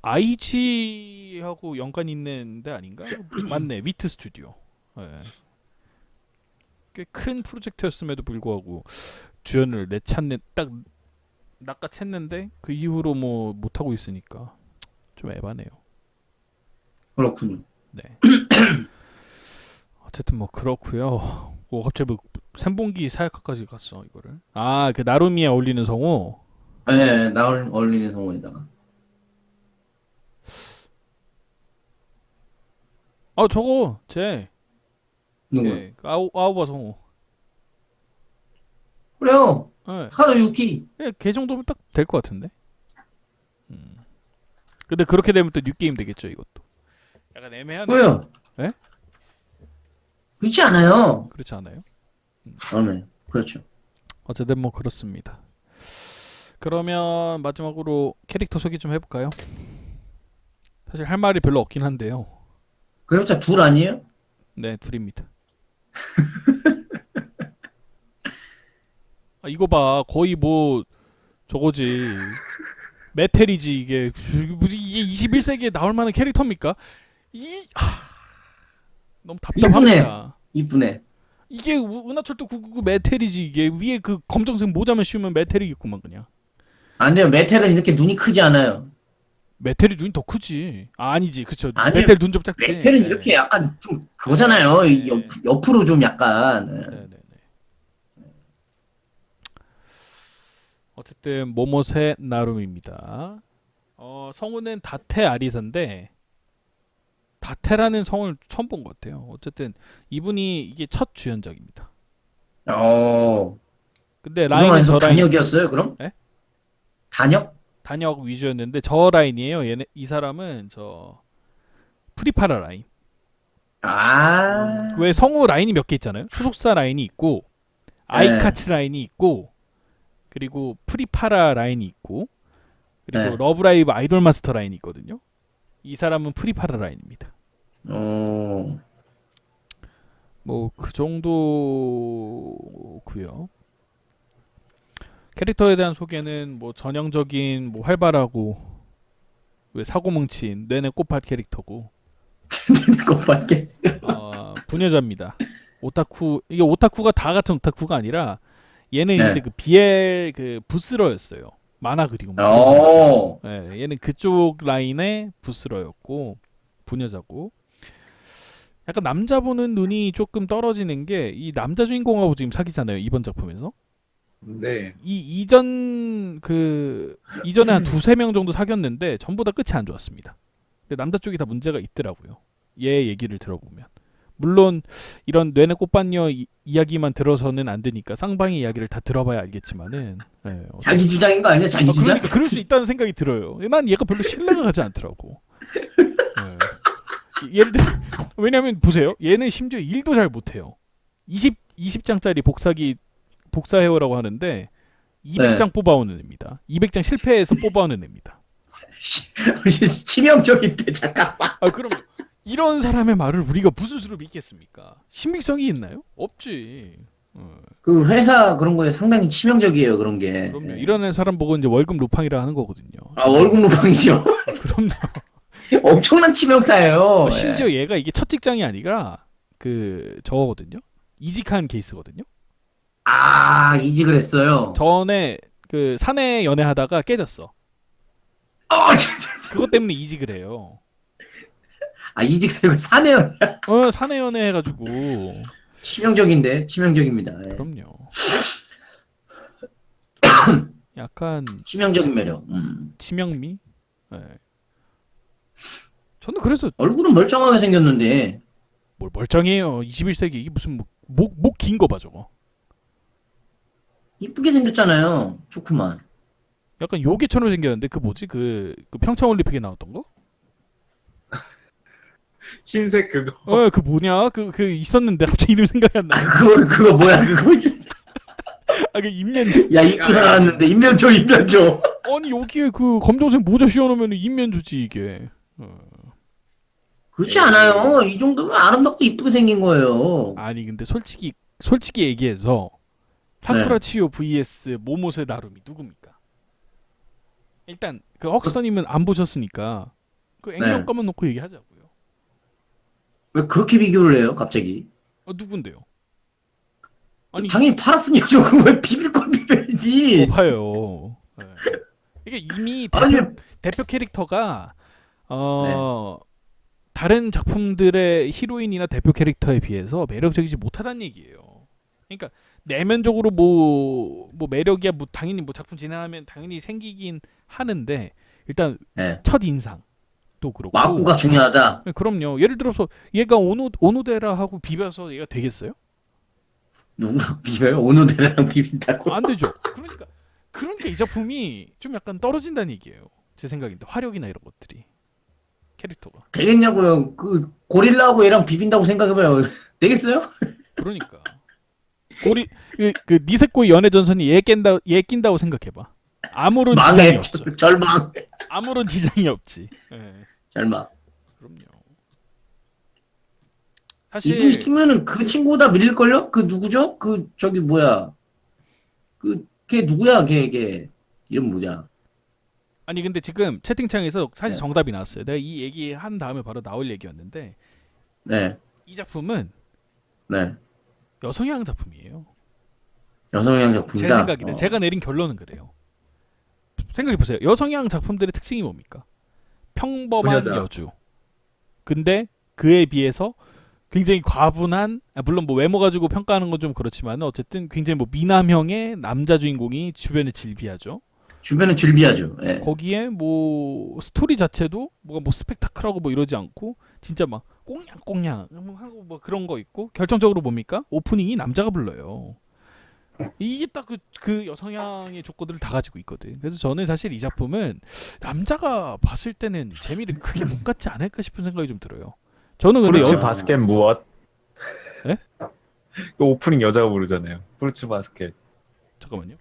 IG하고 연관 있는 데 아닌가? 맞네. 위트 스튜디오. 예. 꽤 큰 프로젝트였음에도 불구하고 주연을 내찾는 딱 낚아챘는데 그 이후로 뭐 못하고 있으니까 좀 에바네요. 그렇군요. 네. 어쨌든 뭐 그렇고요. 뭐 갑자기 뭐 샘봉기 사약화까지 갔어 이거를. 그 나루미에 어울리는 성우. 예, 나올 어울리는 성우에다가. 저거 쟤. 누구? 아우바 성우. 그래요. 예. 카도 유키. 걔 정도면 딱 될 것 같은데. 근데 그렇게 되면 또 뉴게임 되겠죠 이것도. 약간 애매하네. 왜요? 예? 그렇지 않아요. 그렇지 않아요? 네, 그렇죠. 어쨌든 뭐 그렇습니다. 그러면 마지막으로 캐릭터 소개 좀 해볼까요? 사실 할 말이 별로 없긴 한데요. 그래봤자 둘 아니에요? 네, 둘입니다. 이거 봐, 거의 뭐 저거지. 메텔이지 이게. 이게 21세기에 나올 만한 캐릭터입니까? 너무 답답합니다. 이쁘네. 이게 은하철도 999 메텔이지 이게. 위에 그 검정색 모자만 씌우면 메텔이겠구만 그냥. 안 돼요. 메텔은 이렇게 눈이 크지 않아요. 메텔이 눈이 더 크지. 아니지, 그쵸. 아니요. 메텔 눈 좀 작지. 메텔은 네. 이렇게 약간 좀 그거잖아요. 네. 옆으로 좀 약간. 네네네. 어쨌든 모모세 나룸입니다. 성우는 다테 아리사인데 다테라는 성을 처음 본 것 같아요. 어쨌든 이분이 이게 첫 주연작입니다. 근데 라인은 그동안에서 저 라인 단역이었어요, 그럼? 예? 단역? 위주였는데 저 라인이에요. 이 사람은 저 프리파라 라인. 왜 성우 라인이 몇 개 있잖아요. 소속사 라인이 있고 아이카츠 라인이 있고 그리고 프리파라 라인이 있고 그리고 네. 러브라이브 아이돌 마스터 라인이 있거든요. 이 사람은 프리파라 라인입니다. 뭐 그 정도고요. 캐릭터에 대한 소개는 뭐 전형적인 뭐 활발하고 왜 사고뭉친 뇌내 꽃밭 캐릭터고 꽃밖에. 부녀자입니다. 오타쿠 이게 오타쿠가 다 같은 오타쿠가 아니라 얘는 네. 이제 그 BL 그 부스러였어요. 만화 그리고 네, 얘는 그쪽 라인의 부스러였고 부녀자고 약간 남자 보는 눈이 조금 떨어지는 게 이 남자 주인공하고 지금 사귀잖아요 이번 작품에서. 네. 이전에 한 두세 명 정도 사귀었는데 전부 다 끝이 안 좋았습니다. 근데 남자 쪽이 다 문제가 있더라고요. 얘 얘기를 들어보면 물론 이런 뇌내 꽃반녀 이야기만 들어서는 안 되니까 쌍방의 이야기를 다 들어봐야 알겠지만은 자기 주장인 거 아니야? 자기 주장? 그러니까 그럴 수 있다는 생각이 들어요. 난 얘가 별로 신뢰가 가지 않더라고. 예를 들어 왜냐면 보세요. 얘는 심지어 일도 잘 못해요. 20장짜리 복사해오라고 하는데 200장 뽑아오는 애입니다. 200장 실패해서 뽑아오는 애입니다. 치명적인데 잠깐만. 그럼 이런 사람의 말을 우리가 무슨 수로 믿겠습니까? 신빙성이 있나요? 없지. 그 회사 그런 거에 상당히 치명적이에요 그런 게. 그럼요. 이런 사람 보고 이제 월급 루팡이라 하는 거거든요. 월급 루팡이죠. 그럼요. 엄청난 치명타예요. 심지어 얘가 이게 첫 직장이 아니라 그 저거거든요. 이직한 케이스거든요. 이직을 했어요. 전에 그 사내 연애하다가 깨졌어. 그것 때문에 이직을 해요. 이직 사내요. 사내 연애 해가지고. 치명적입니다. 예. 그럼요. 약간 치명적인 매력. 치명미. 네. 저는 그래서 얼굴은 멀쩡하게 생겼는데 뭘 멀쩡해요. 21세기 이게 무슨 목 긴 거 봐 저거. 이쁘게 생겼잖아요. 좋구만. 약간 요괴처럼 생겼는데 그 뭐지 그 평창 올림픽에 나왔던 거? 흰색 그거. 그 뭐냐 그 있었는데 갑자기 이름 생각이 안 나. 그거 뭐야 그거? 그 인면조. 야 입고 살았는데 인면조. 아니 여기에 그 검정색 모자 씌워놓으면 인면조지 이게. 그렇지 않아요. 이 정도면 아름답고 이쁘게 생긴 거예요. 아니 근데 솔직히 얘기해서 사쿠라 치요 vs 모모세 나루미 누굽니까? 일단 그 헉스터님은 안 보셨으니까 그 액면 까만 놓고 얘기하자고요. 왜 그렇게 비교를 해요 갑자기? 누군데요? 아니 당연히 팔았으니 조금 왜 비빌 건 비벼야지. 봐요. 이게 이미 대표 캐릭터가 다른 작품들의 히로인이나 대표 캐릭터에 비해서 매력적이지 못하다는 얘기예요. 그러니까 내면적으로 뭐 매력이야 뭐 당연히 뭐 작품 진행하면 당연히 생기긴 하는데 일단 첫 인상도 그렇고 와꾸가 중요하다. 그럼요. 예를 들어서 얘가 오노데라 하고 비벼서 얘가 되겠어요? 누구랑 비벼요? 오노데라랑 비빈다고? 안 되죠. 그러니까 이 작품이 좀 약간 떨어진다는 얘기예요. 제 생각인데 화력이나 이런 것들이 캐릭터가 되겠냐고요. 그 고릴라하고 얘랑 비빈다고 생각해봐요. 되겠어요? 그러니까 그 니세코의 연애 전선이 얘 낀다고 생각해봐. 아무런 지장이 없죠. 절망. 아무런 지장이 없지. 절망. 그럼요. 이분 사실 시키면은 그 친구보다 밀릴걸요? 그 누구죠? 그 저기 뭐야? 걔 누구야? 걔 이름 뭐냐? 아니 근데 지금 채팅창에서 사실 정답이 나왔어요. 내가 이 얘기 한 다음에 바로 나올 얘기였는데 이 작품은 여성향 작품이에요. 여성향 작품이다. 제 생각이다. 제가 내린 결론은 그래요. 생각해보세요. 여성향 작품들의 특징이 뭡니까? 평범한 부녀자. 여주. 근데 그에 비해서 굉장히 과분한 물론 뭐 외모 가지고 평가하는 건 좀 그렇지만 어쨌든 굉장히 뭐 미남형의 남자 주인공이 주변에 질비하죠. 주변에 즐비하죠. 예. 거기에 뭐 스토리 자체도 뭐가 뭐 스펙타클하고 뭐 이러지 않고 진짜 막 꽁냥꽁냥 하고 뭐 그런 거 있고 결정적으로 뭡니까? 오프닝이 남자가 불러요. 이게 딱 그 여성향의 조건들을 다 가지고 있거든. 그래서 저는 사실 이 작품은 남자가 봤을 때는 재미를 크게 못 갖지 않을까 싶은 생각이 좀 들어요. 저는 근데 프루츠 바스켓 무엇? 예? 그 오프닝 여자가 부르잖아요. 프루츠 바스켓. 잠깐만요.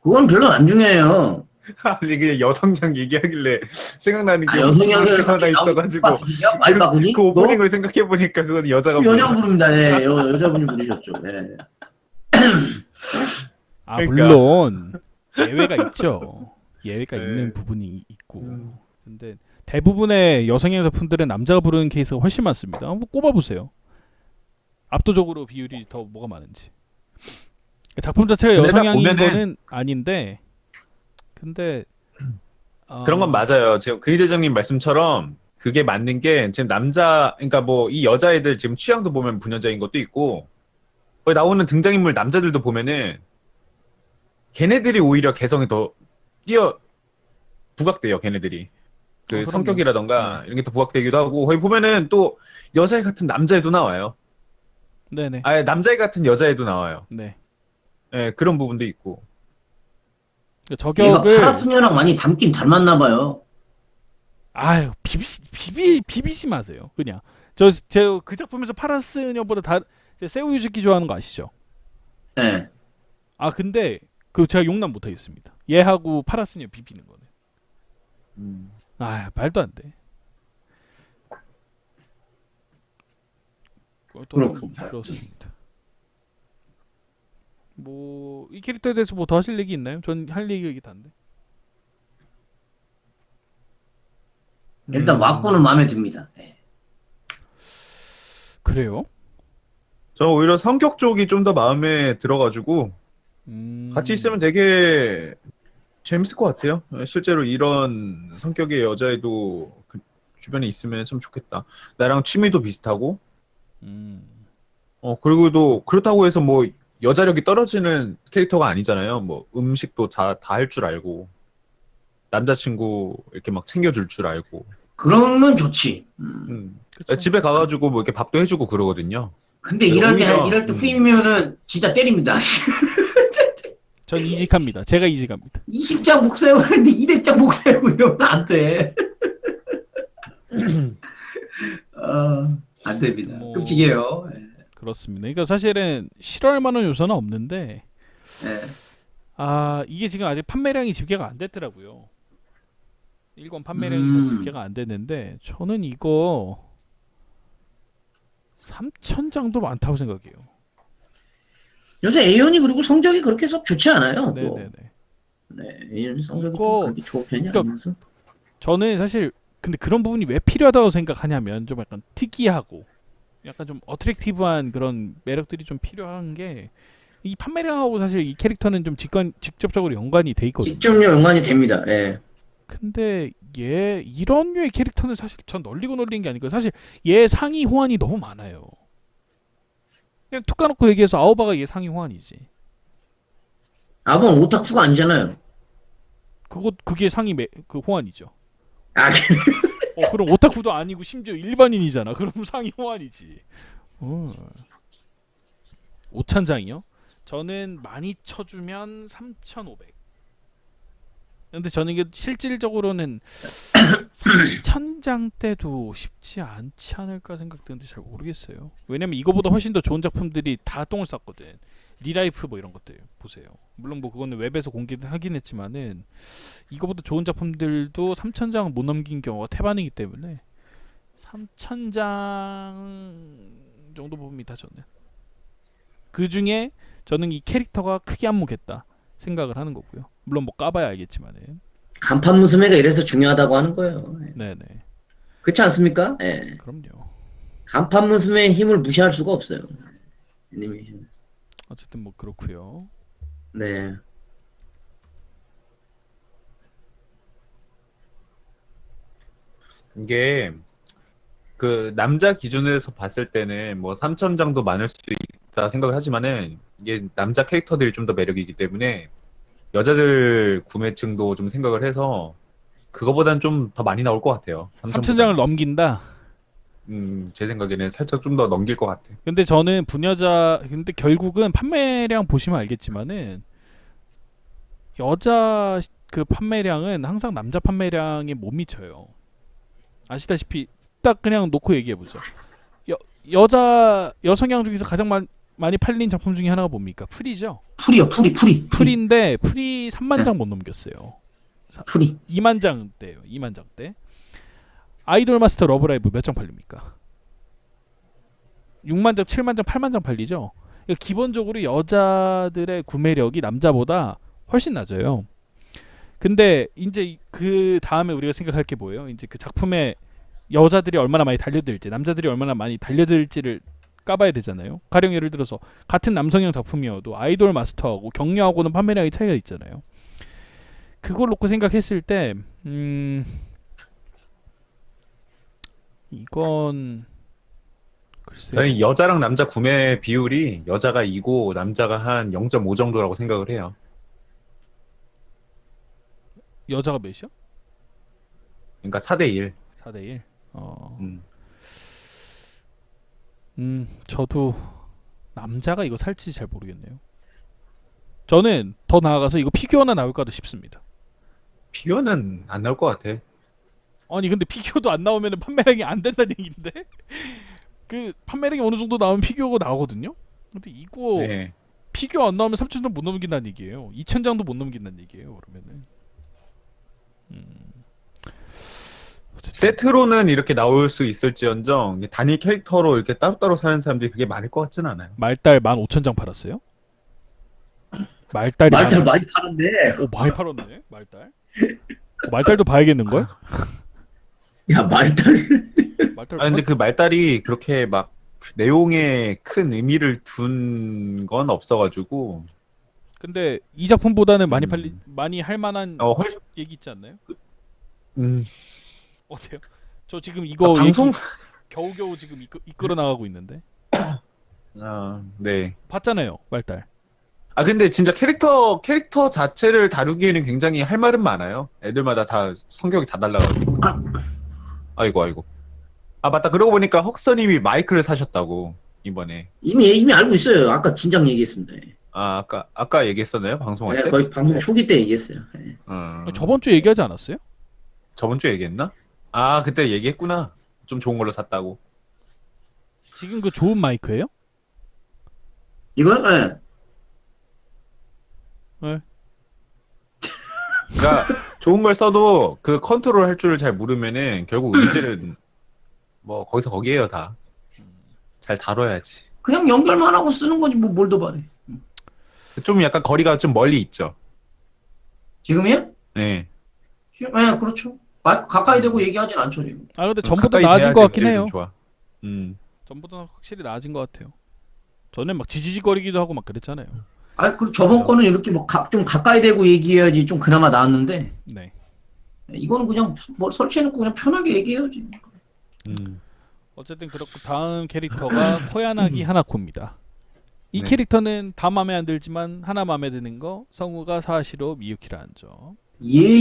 그건 별로 안 중요해요. 아니 그냥 여성향 얘기하길래 생각나는 게 여성향을 하나 있어가지고 말바구니? 그 오프닝을 생각해 보니까 그건 여자가 여자 부릅니다. 예. 여자분이 부르셨죠. 예. 아 그러니까. 물론 예외가 있죠. 예외가 네. 있는 부분이 있고. 근데 대부분의 여성향 작품들은 남자가 부르는 케이스가 훨씬 많습니다. 한번 꼽아보세요. 압도적으로 비율이 더 뭐가 많은지. 작품 자체가 근데 딱 여성향인 보면은- 거는 아닌데 근데 그런 건 맞아요. 지금 그이 대장님 말씀처럼 그게 맞는 게 지금 남자 그러니까 뭐 이 여자애들 지금 취향도 보면 부녀자인 것도 있고 거기 나오는 등장인물 남자들도 보면은 걔네들이 오히려 개성이 더 부각돼요. 걔네들이 그 그럼요. 성격이라던가 이런 게 더 부각되기도 하고 거기 보면은 또 여자애 같은 남자애도 나와요. 네네. 아예 남자애 같은 여자애도 나와요. 네. 예, 그런 부분도 있고. 얘가 저격을 파라스녀랑 많이 닮긴 닮았나 봐요. 아유 비비지 마세요. 그냥 제 그 작품에서 파라스녀보다 세우 유즈키 좋아하는 거 아시죠? 예. 아 근데 그 제가 용납 못하겠습니다. 얘하고 파라스녀 비비는 거는. 아 말도 안 돼. 그렇군요. 그렇습니다. 뭐 이 캐릭터에 대해서 뭐 더 하실 얘기 있나요? 전 할 얘기가 단데. 일단 왁구는 마음에 듭니다. 예. 그래요? 저 오히려 성격 쪽이 좀 더 마음에 들어가지고 같이 있으면 되게 재밌을 것 같아요. 실제로 이런 성격의 여자애도 그 주변에 있으면 참 좋겠다. 나랑 취미도 비슷하고, 그리고 또 그렇다고 해서 뭐 여자력이 떨어지는 캐릭터가 아니잖아요. 뭐 음식도 다 할 줄 알고, 남자친구 이렇게 막 챙겨줄 줄 알고. 그러면 좋지. 그쵸. 집에 가가지고 뭐 이렇게 밥도 해주고 그러거든요. 근데 오히려, 이럴 때 후임이면은 진짜 때립니다. 전 이직합니다. 제가 이직합니다. 20장 목세고 했는데 200장 목세고 이러면 안 돼. 안 됩니다. 뭐- 끔찍해요. 예. 그렇습니다. 그러니까 사실은 싫어할 만한 요소는 없는데 예. 이게 지금 아직 판매량이 집계가 안 됐더라고요. 일권 판매량이 집계가 안 됐는데 저는 이거 3,000장도 많다고 생각해요. 요새 A연이 그리고 성적이 그렇게 썩 좋지 않아요. 또. 네네네. 네, A연이 성적이 이거- 좀 그렇게 좋은 편이 그러니까 아니면서. 저는 사실 근데 그런 부분이 왜 필요하다고 생각하냐면 좀 약간 특이하고 약간 좀 어트랙티브한 그런 매력들이 좀 필요한 게 이 판매량하고 사실 이 캐릭터는 좀 직접적으로 연관이 돼 있거든요. 직접요 연관이 됩니다. 예. 근데 얘 이런 류의 캐릭터는 사실 전 널리고 널린 게 아니고 사실 얘 상위 호환이 너무 많아요. 그냥 툭 까놓고 얘기해서 아오바가 얘 상위 호환이지. 아본 오타쿠가 아니잖아요. 그게 그 호환이죠. 아, 그럼 오타쿠도 아니고 심지어 일반인이잖아. 그럼 상위 호환이지. 5,000장이요? 저는 많이 쳐주면 3,500. 근데 저는 이게 실질적으로는 3,000장 때도 쉽지 않지 않을까 생각되는데 잘 모르겠어요. 왜냐면 이거보다 훨씬 더 좋은 작품들이 다 똥을 쌌거든. 리라이프 뭐 이런 것들 보세요. 물론 뭐 그거는 웹에서 공개하긴 했지만은 이거보다 좋은 작품들도 3,000장 못 넘긴 경우가 태반이기 때문에 3,000장 정도 봅니다. 저는. 그 중에 저는 이 캐릭터가 크게 안목했다 생각을 하는 거고요. 물론 뭐 까봐야 알겠지만은. 간판 무스매가 이래서 중요하다고 하는 거예요. 예. 네네. 그렇지 않습니까? 예. 그럼요. 간판 무스매의 힘을 무시할 수가 없어요. 애니메이션. 어쨌든 뭐 그렇고요. 네. 이게 그 남자 기준에서 봤을 때는 뭐 3,000장도 많을 수 있다 생각을 하지만은 이게 남자 캐릭터들이 좀 더 매력이기 때문에 여자들 구매층도 좀 생각을 해서 그거보단 좀 더 많이 나올 것 같아요. 3,000장을 넘긴다. 제 생각에는 살짝 좀 더 넘길 것 같아. 근데 근데 결국은 판매량 보시면 알겠지만은 여자 그 판매량은 항상 남자 판매량에 못 미쳐요. 아시다시피 딱 그냥 놓고 얘기해 보죠. 여성향 중에서 가장 많이 팔린 작품 중에 하나가 뭡니까? 풀이죠. 풀이요, 풀이. 풀인데 풀이 3만 장 못 넘겼어요. 풀이. 2만 장대예요. 2만 장대. 아이돌 마스터 러브라이브 몇 장 팔립니까? 6만 장, 7만 장, 8만 장 팔리죠. 그러니까 기본적으로 여자들의 구매력이 남자보다 훨씬 낮아요. 근데 이제 그 다음에 우리가 생각할 게 뭐예요? 이제 그 작품에 여자들이 얼마나 많이 달려들지, 남자들이 얼마나 많이 달려들지를 까봐야 되잖아요. 가령 예를 들어서 같은 남성형 작품이어도 아이돌 마스터하고 격려하고는 판매량이 차이가 있잖아요. 그걸 놓고 생각했을 때 이건 글쎄요. 저는 여자랑 남자 구매 비율이 여자가 2고 남자가 한 0.5 정도라고 생각을 해요. 여자가 몇이요? 그러니까 4대1. 4대1. 저도 남자가 이거 살지 잘 모르겠네요. 저는 더 나아가서 이거 피규어나 나올까도 싶습니다. 피규어는 안 나올 것 같아. 아니 근데 피규어도 안 나오면 판매량이 안 된다는 얘기인데 그 판매량이 어느 정도 나오면 피규어가 나오거든요. 근데 이거 네. 피규어 안 나오면 3,000장 못 넘긴다는 얘기예요. 2,000장도 못 넘긴다는 얘기예요. 그러면은 세트로는 이렇게 나올 수 있을지언정 단일 캐릭터로 이렇게 따로따로 사는 사람들이 그게 많을 것 같진 않아요. 말달 15,000장 팔았어요? 말달 많이 파는데. 오 많이 팔았네. 말달. 말달도 봐야겠는걸? 야, 말달. 말달. 근데 그 말달이 그렇게 막 내용에 큰 의미를 둔 건 없어가지고. 근데 이 작품보다는 많이 할 만한 얘기 있지 않나요? 어때요? 저 지금 이거 방송 겨우겨우 지금 이끌어 나가고 있는데. 네. 봤잖아요, 말달. 근데 진짜 캐릭터 자체를 다루기에는 굉장히 할 말은 많아요. 애들마다 다 성격이 다 달라가지고. 아이고. 맞다. 그러고 보니까 헉서님이 마이크를 사셨다고 이번에. 이미 알고 있어요. 아까 진작 얘기했습니다. 아까 얘기했었나요? 방송할 때? 거의 방송 초기 때 얘기했어요. 네. 저번 주에 얘기하지 않았어요? 저번 주에 얘기했나? 그때 얘기했구나. 좀 좋은 걸로 샀다고. 지금 그 좋은 마이크예요? 이거요? 네. 네. 그러니까 좋은 걸 써도 그 컨트롤 할 줄을 잘 모르면은 결국 음질은 뭐 거기서 거기에요 다. 잘 다뤄야지. 그냥 연결만 하고 쓰는 거지 뭐 뭘 더 바래. 좀 약간 거리가 좀 멀리 있죠. 지금이요? 네. 네, 그렇죠. 가까이 대고 얘기하진 않죠 지금. 근데 전보다 가까이 나아진 돼야지 것 같긴 음질이 해요. 좀 좋아. 전보다 확실히 나아진 것 같아요. 전엔 막 지지직거리기도 하고 막 그랬잖아요. 그 저번 거는 이렇게 뭐 좀 가까이 대고 얘기해야지 좀 그나마 나았는데. 네. 이거는 그냥 뭐 설치해놓고 그냥 편하게 얘기해야지. 어쨌든 그렇고 다음 캐릭터가 코야나기 하나코입니다. 이 네. 캐릭터는 다 마음에 안 들지만 하나 마음에 드는 거 성우가 사시로 미유키라는 점. 예.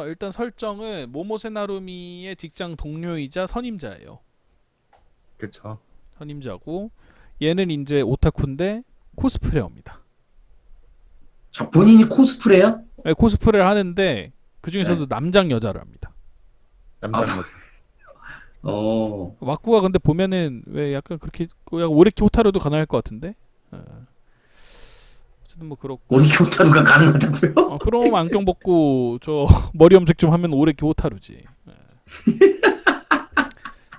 일단 설정은 모모세 나루미의 직장 동료이자 선임자예요. 그렇죠. 선임자고 얘는 이제 오타쿠인데 코스프레어입니다. 자, 본인이 코스프레야? 네, 코스프레를 하는데 그 중에서도 남장 여자를 합니다. 남자인 거지. 와꾸가 근데 보면은 왜 약간 그렇게 약간 오레키 호타루도 가능할 것 같은데. 어쨌든 뭐 그렇고. 오리키 호타루가 가능하다고요? 그럼 안경 벗고 저 머리 염색 좀 하면 오레키 호타루지.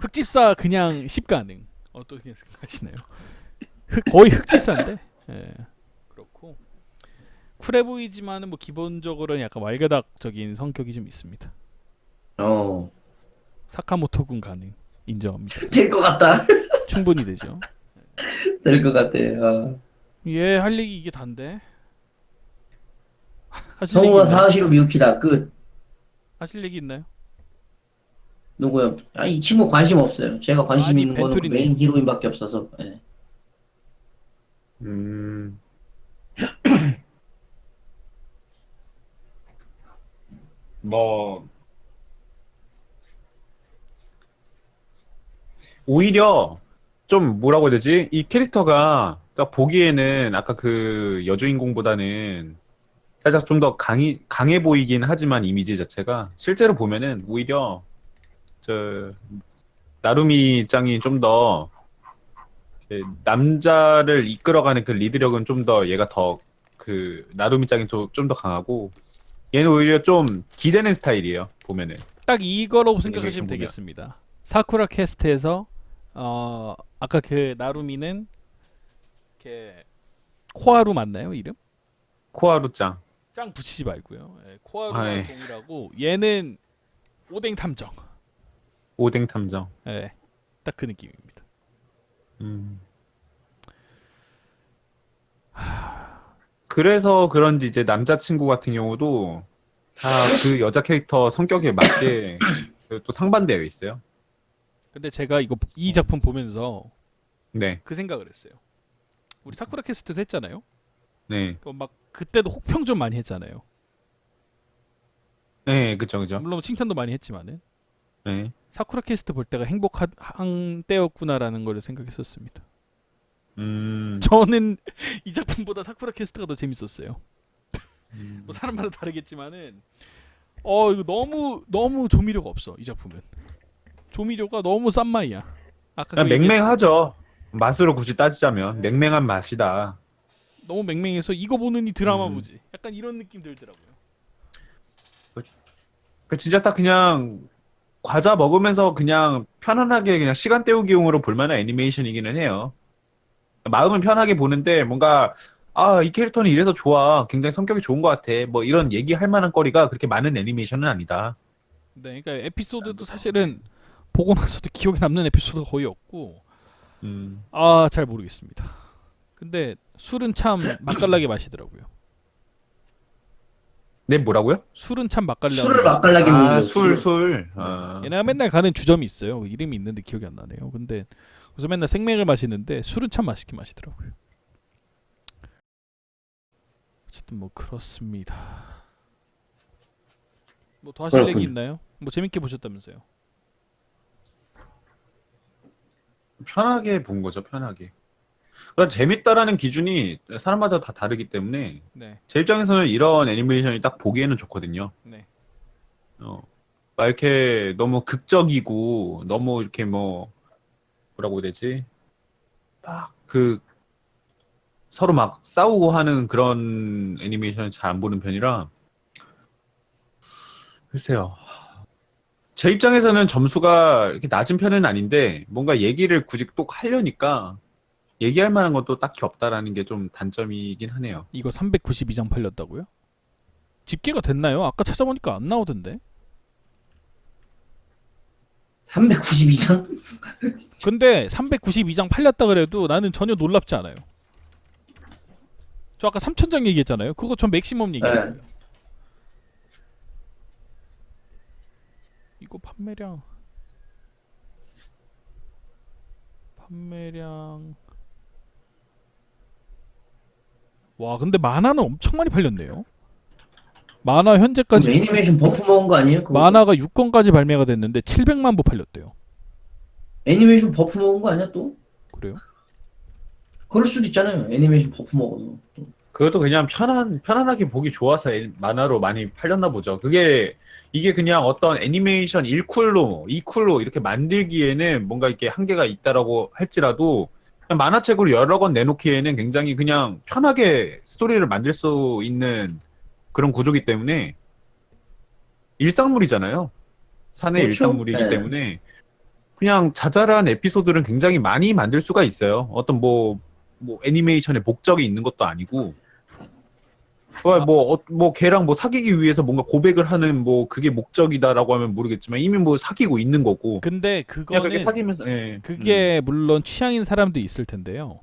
흑집사 그냥 10 가능. 어떻게 생각하시나요? 거의 흑집사인데. 그렇고 쿨해 보이지만은 뭐 기본적으로는 약간 왈가닥적인 성격이 좀 있습니다. 사카모토군 가능. 인정합니다. 될 것 같다. 충분히 되죠. 될 것 같아요. 예, 할 얘기 이게 단데. 성우가 사시로 미유키다. 끝. 하실 얘기 있나요? 누구요? 이 친구 관심 없어요. 제가 관심 아니, 있는 거는 그 벤투리님. 메인 히로인밖에 없어서. 네. 뭐 오히려 좀 뭐라고 해야 되지? 이 캐릭터가 딱 보기에는 아까 그 여주인공보다는 살짝 좀 더 강해 보이긴 하지만 이미지 자체가 실제로 보면은 오히려 저 나루미 짱이 좀 더 남자를 이끌어가는 그 리드력은 좀 더 얘가 더 그 나루미 짱이 좀 더 강하고 얘는 오히려 좀 기대는 스타일이에요. 보면은 딱 이거라고 생각하시면 보면. 되겠습니다. 사쿠라 캐스트에서 아까 그 나루미는 이렇게 코하루 맞나요 이름? 코하루 짱. 짱 붙이지 말고요. 코하루랑 예. 동일하고 얘는 오뎅 탐정. 오뎅 탐정. 딱 그 느낌입니다. 그래서 그런지 이제 남자친구 같은 경우도 다 그 여자 캐릭터 성격에 맞게 또 상반되어 있어요. 근데 제가 이 작품 보면서 네, 그 생각을 했어요. 우리 사쿠라 캐스트도 했잖아요. 네, 막 그때도 혹평 좀 많이 했잖아요. 네, 그쵸, 그죠. 물론 칭찬도 많이 했지만은 네. 사쿠라 캐스트 볼 때가 행복한 때였구나라는 걸 생각했었습니다. 저는 이 작품보다 사쿠라 캐스트가 더 재밌었어요. 뭐 사람마다 다르겠지만은 이거 너무 조미료가 없어 이 작품은. 조미료가 너무 싼 맛이야. 아까 그냥 그 얘기- 맹맹하죠. 맛으로 굳이 따지자면 맹맹한 맛이다. 너무 맹맹해서 이거 보느니 드라마 음. 보지. 약간 이런 느낌 들더라고요. 그 진짜 딱 그냥 과자 먹으면서 그냥 편안하게 그냥 시간 때우기용으로 볼만한 애니메이션이기는 해요. 마음은 편하게 보는데 뭔가 이 캐릭터는 이래서 좋아. 굉장히 성격이 좋은 것 같아. 뭐 이런 얘기할 만한 거리가 그렇게 많은 애니메이션은 아니다. 네, 그러니까 에피소드도 사실은 보고 나서도 기억에 남는 에피소드가 거의 없고 잘 모르겠습니다. 근데 술은 참 맛깔나게 마시더라고요. 네, 뭐라고요? 술은 참 맛깔나게 술을 마시더라고요. 맛깔나게 먹는 거예요. 술. 얘네가 맨날 가는 주점이 있어요. 이름이 있는데 기억이 안 나네요. 근데 그래서 맨날 생맥을 마시는데 술은 참 맛있게 마시더라고요. 어쨌든 뭐 그렇습니다. 뭐 더 하실 얘기 그렇군요. 있나요? 뭐 재밌게 보셨다면서요? 편하게 본 거죠, 편하게. 그러니까 재밌다라는 기준이 사람마다 다 다르기 때문에 네, 제 입장에서는 이런 애니메이션이 딱 보기에는 좋거든요. 네. 막 이렇게 너무 극적이고 너무 이렇게 뭐라고 해야 되지? 막 서로 막 싸우고 하는 그런 애니메이션은 잘 안 보는 편이라 글쎄요. 제 입장에서는 점수가 이렇게 낮은 편은 아닌데 뭔가 얘기를 굳이 또 하려니까 얘기할 만한 건 또 딱히 없다라는 게 좀 단점이긴 하네요. 이거 392장 팔렸다고요? 집계가 됐나요? 아까 찾아보니까 안 나오던데. 392장? 근데 392장 팔렸다 그래도 나는 전혀 놀랍지 않아요. 저 아까 3,000장 얘기했잖아요. 그거 전 맥시멈 얘기예요. 네. 이거 판매량 와 근데 만화는 엄청 많이 팔렸네요. 만화 현재까지 그럼 애니메이션 버프 먹은 거 아니에요? 그거? 만화가 6권까지 발매가 됐는데 700만 부 팔렸대요. 애니메이션 버프 먹은 거 아니야 또? 그래요? 그럴 수도 있잖아요. 애니메이션 버프 먹어도. 또. 그것도 그냥 편안하게 보기 좋아서 만화로 많이 팔렸나 보죠. 이게 그냥 어떤 애니메이션 1쿨로, 2쿨로 이렇게 만들기에는 뭔가 이렇게 한계가 있다라고 할지라도 그냥 만화책으로 여러 권 내놓기에는 굉장히 그냥 편하게 스토리를 만들 수 있는 그런 구조기 때문에 일상물이잖아요. 산의 그렇죠? 일상물이기 네. 때문에 그냥 자잘한 에피소드를 굉장히 많이 만들 수가 있어요. 어떤 뭐 애니메이션의 목적이 있는 것도 아니고 걔랑 사귀기 위해서 뭔가 고백을 하는 그게 목적이다라고 하면 모르겠지만 이미 사귀고 있는 거고 근데 그냥 그렇게 그거는 사귀면서 그게 물론 취향인 사람도 있을 텐데요.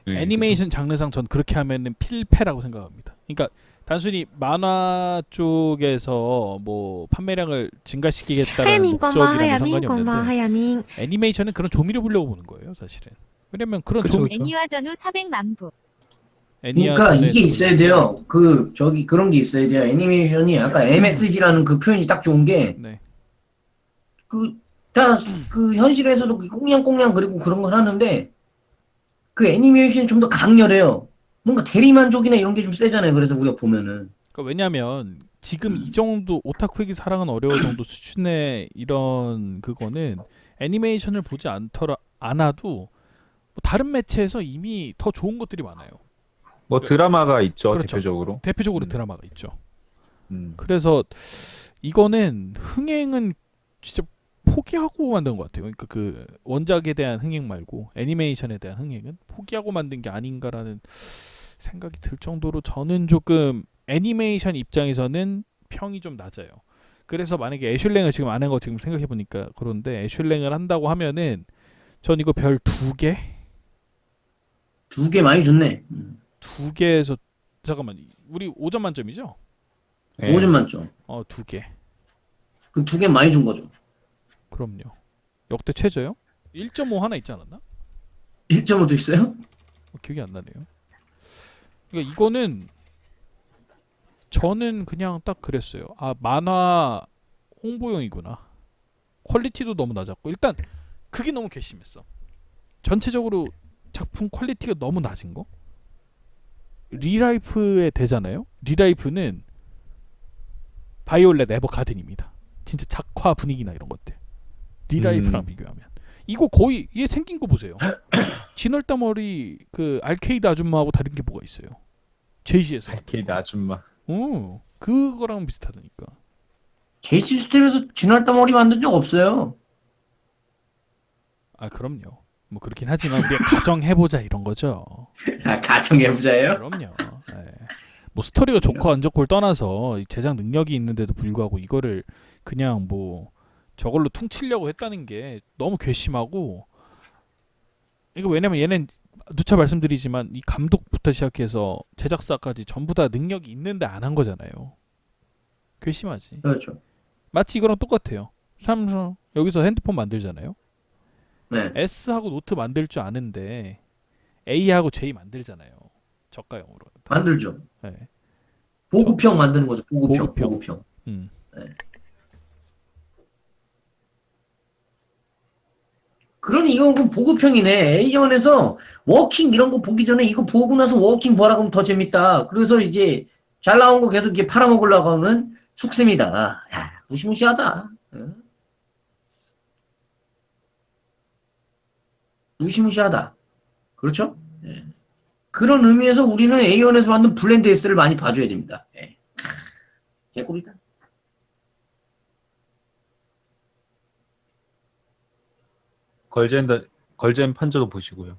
네, 애니메이션 장르상 전 그렇게 하면은 필패라고 생각합니다. 그러니까 단순히 만화 쪽에서 뭐 판매량을 증가시키겠다는 はやみんこんばんは、は 목적이랑은 やみ 상관이 んこんばんは、 없는데 はやみん。 애니메이션은 그런 조미료 보려고 보는 거예요, 사실은. 왜냐면 그런 그쵸, 조 그쵸. 애니화 전후 400만 부. 그러니까 이게 있어야 돼요. 그런 게 있어야 돼요. 애니메이션이 아까 MSG라는 그 표현이 딱 좋은 게 네. 그 현실에서도 꽁냥꽁냥 그리고 그런 걸 하는데 그 애니메이션이 좀 더 강렬해요. 뭔가 대리만족이나 이런 게 좀 세잖아요. 그래서 우리가 보면은 그러니까 왜냐면 지금 이 정도 오타쿠에게 사랑은 어려울 정도 수준의 이런 그거는 애니메이션을 보지 않아도 뭐 다른 매체에서 이미 더 좋은 것들이 많아요. 드라마가 있죠. 그렇죠. 대표적으로. 대표적으로 드라마가 있죠. 음. 그래서 이거는 흥행은 진짜 포기하고 만든 것 같아요. 그러니까 그 원작에 대한 흥행 말고 애니메이션에 대한 흥행은 포기하고 만든 게 아닌가라는 생각이 들 정도로 저는 조금 애니메이션 입장에서는 평이 좀 낮아요. 그래서 만약에 애슐랭을 지금 안 한 거 지금 생각해 보니까 그런데 애슐랭을 한다고 하면은 전 이거 별 2개? 2개 많이 줬네. 2개에서 잠깐만 우리 5점 만점이죠? 네. 5점 만점. 2개. 그 2개 많이 준 거죠. 그럼요. 역대 최저요? 1.5 하나 있지 않았나? 1.5도 있어요? 기억이 안 나네요. 그러니까 이거는 저는 그냥 딱 그랬어요. 아, 만화 홍보용이구나. 퀄리티도 너무 낮았고 일단 그게 너무 괘씸했어. 전체적으로 작품 퀄리티가 너무 낮은 거. 리라이프에 되잖아요. 리라이프는 바이올렛 에버가든입니다. 진짜 작화 분위기나 이런 것들. 리라이프랑 비교하면 이거 거의 얘 생긴 거 보세요. 진월다머리 그 알케이드 아줌마하고 다른 게 뭐가 있어요? 제이시에서. 알케이드 아줌마. 그거랑 비슷하다니까. 제이시 스텝에서 진월달 머리 만든 적 없어요. 아 그럼요. 뭐 그렇긴 하지만 우리가 가정해보자 이런 거죠. 아, 가정해부자예요? 그럼요. 네. 뭐 스토리가 좋고 안 좋고를 떠나서 이 제작 능력이 있는데도 불구하고 이거를 그냥 뭐 저걸로 퉁치려고 했다는 게 너무 괘씸하고 이거 왜냐면 얘는 누차 말씀드리지만 이 감독부터 시작해서 제작사까지 전부 다 능력이 있는데 안 한 거잖아요. 괘씸하지. 그렇죠. 마치 이거랑 똑같아요. 삼성 여기서 핸드폰 만들잖아요. 네. S하고 노트 만들 줄 아는데 A하고 J 만들잖아요. 저가형으로. 만들죠. 네. 보급형 만드는 거죠. 보급형. 보급형. 보급형. 음. 네. 그러니 이건 그럼 보급형이네. A원에서 워킹 이런 거 보기 전에 이거 보고 나서 워킹 보라 그러면 더 재밌다. 그래서 이제 잘 나온 거 계속 이렇게 팔아먹으려고 하는 속셈이다. 야, 무시무시하다. 응? 무시무시하다. 그렇죠? 예. 그런 의미에서 우리는 A원에서 만든 블렌드 S를 많이 봐줘야 됩니다. 예. 개꿀이다. 걸젠 판저도 보시고요.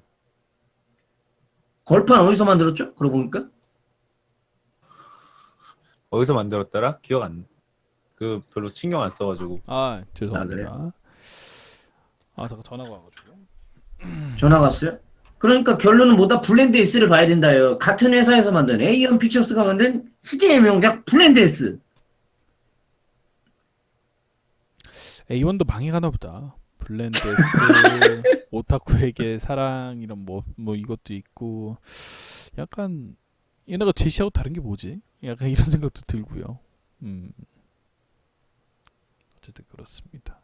걸판 어디서 만들었죠? 그러고 보니까? 어디서 만들었더라? 기억 안. 그 별로 신경 안 써가지고. 아 죄송합니다. 그래요? 아 잠깐 전화가 와가지고. 전화 갔어요? 그러니까 결론은 뭐다? 블렌드 S를 봐야 된다요. 같은 회사에서 만든 A원 픽처스가 만든 희대의 명작 블렌드 S. A1도 방해가나 보다. 블렌드 S, 오타쿠에게 사랑 이런 뭐 이것도 있고 약간 얘네가 제시하고 다른 게 뭐지? 약간 이런 생각도 들고요. 어쨌든 그렇습니다.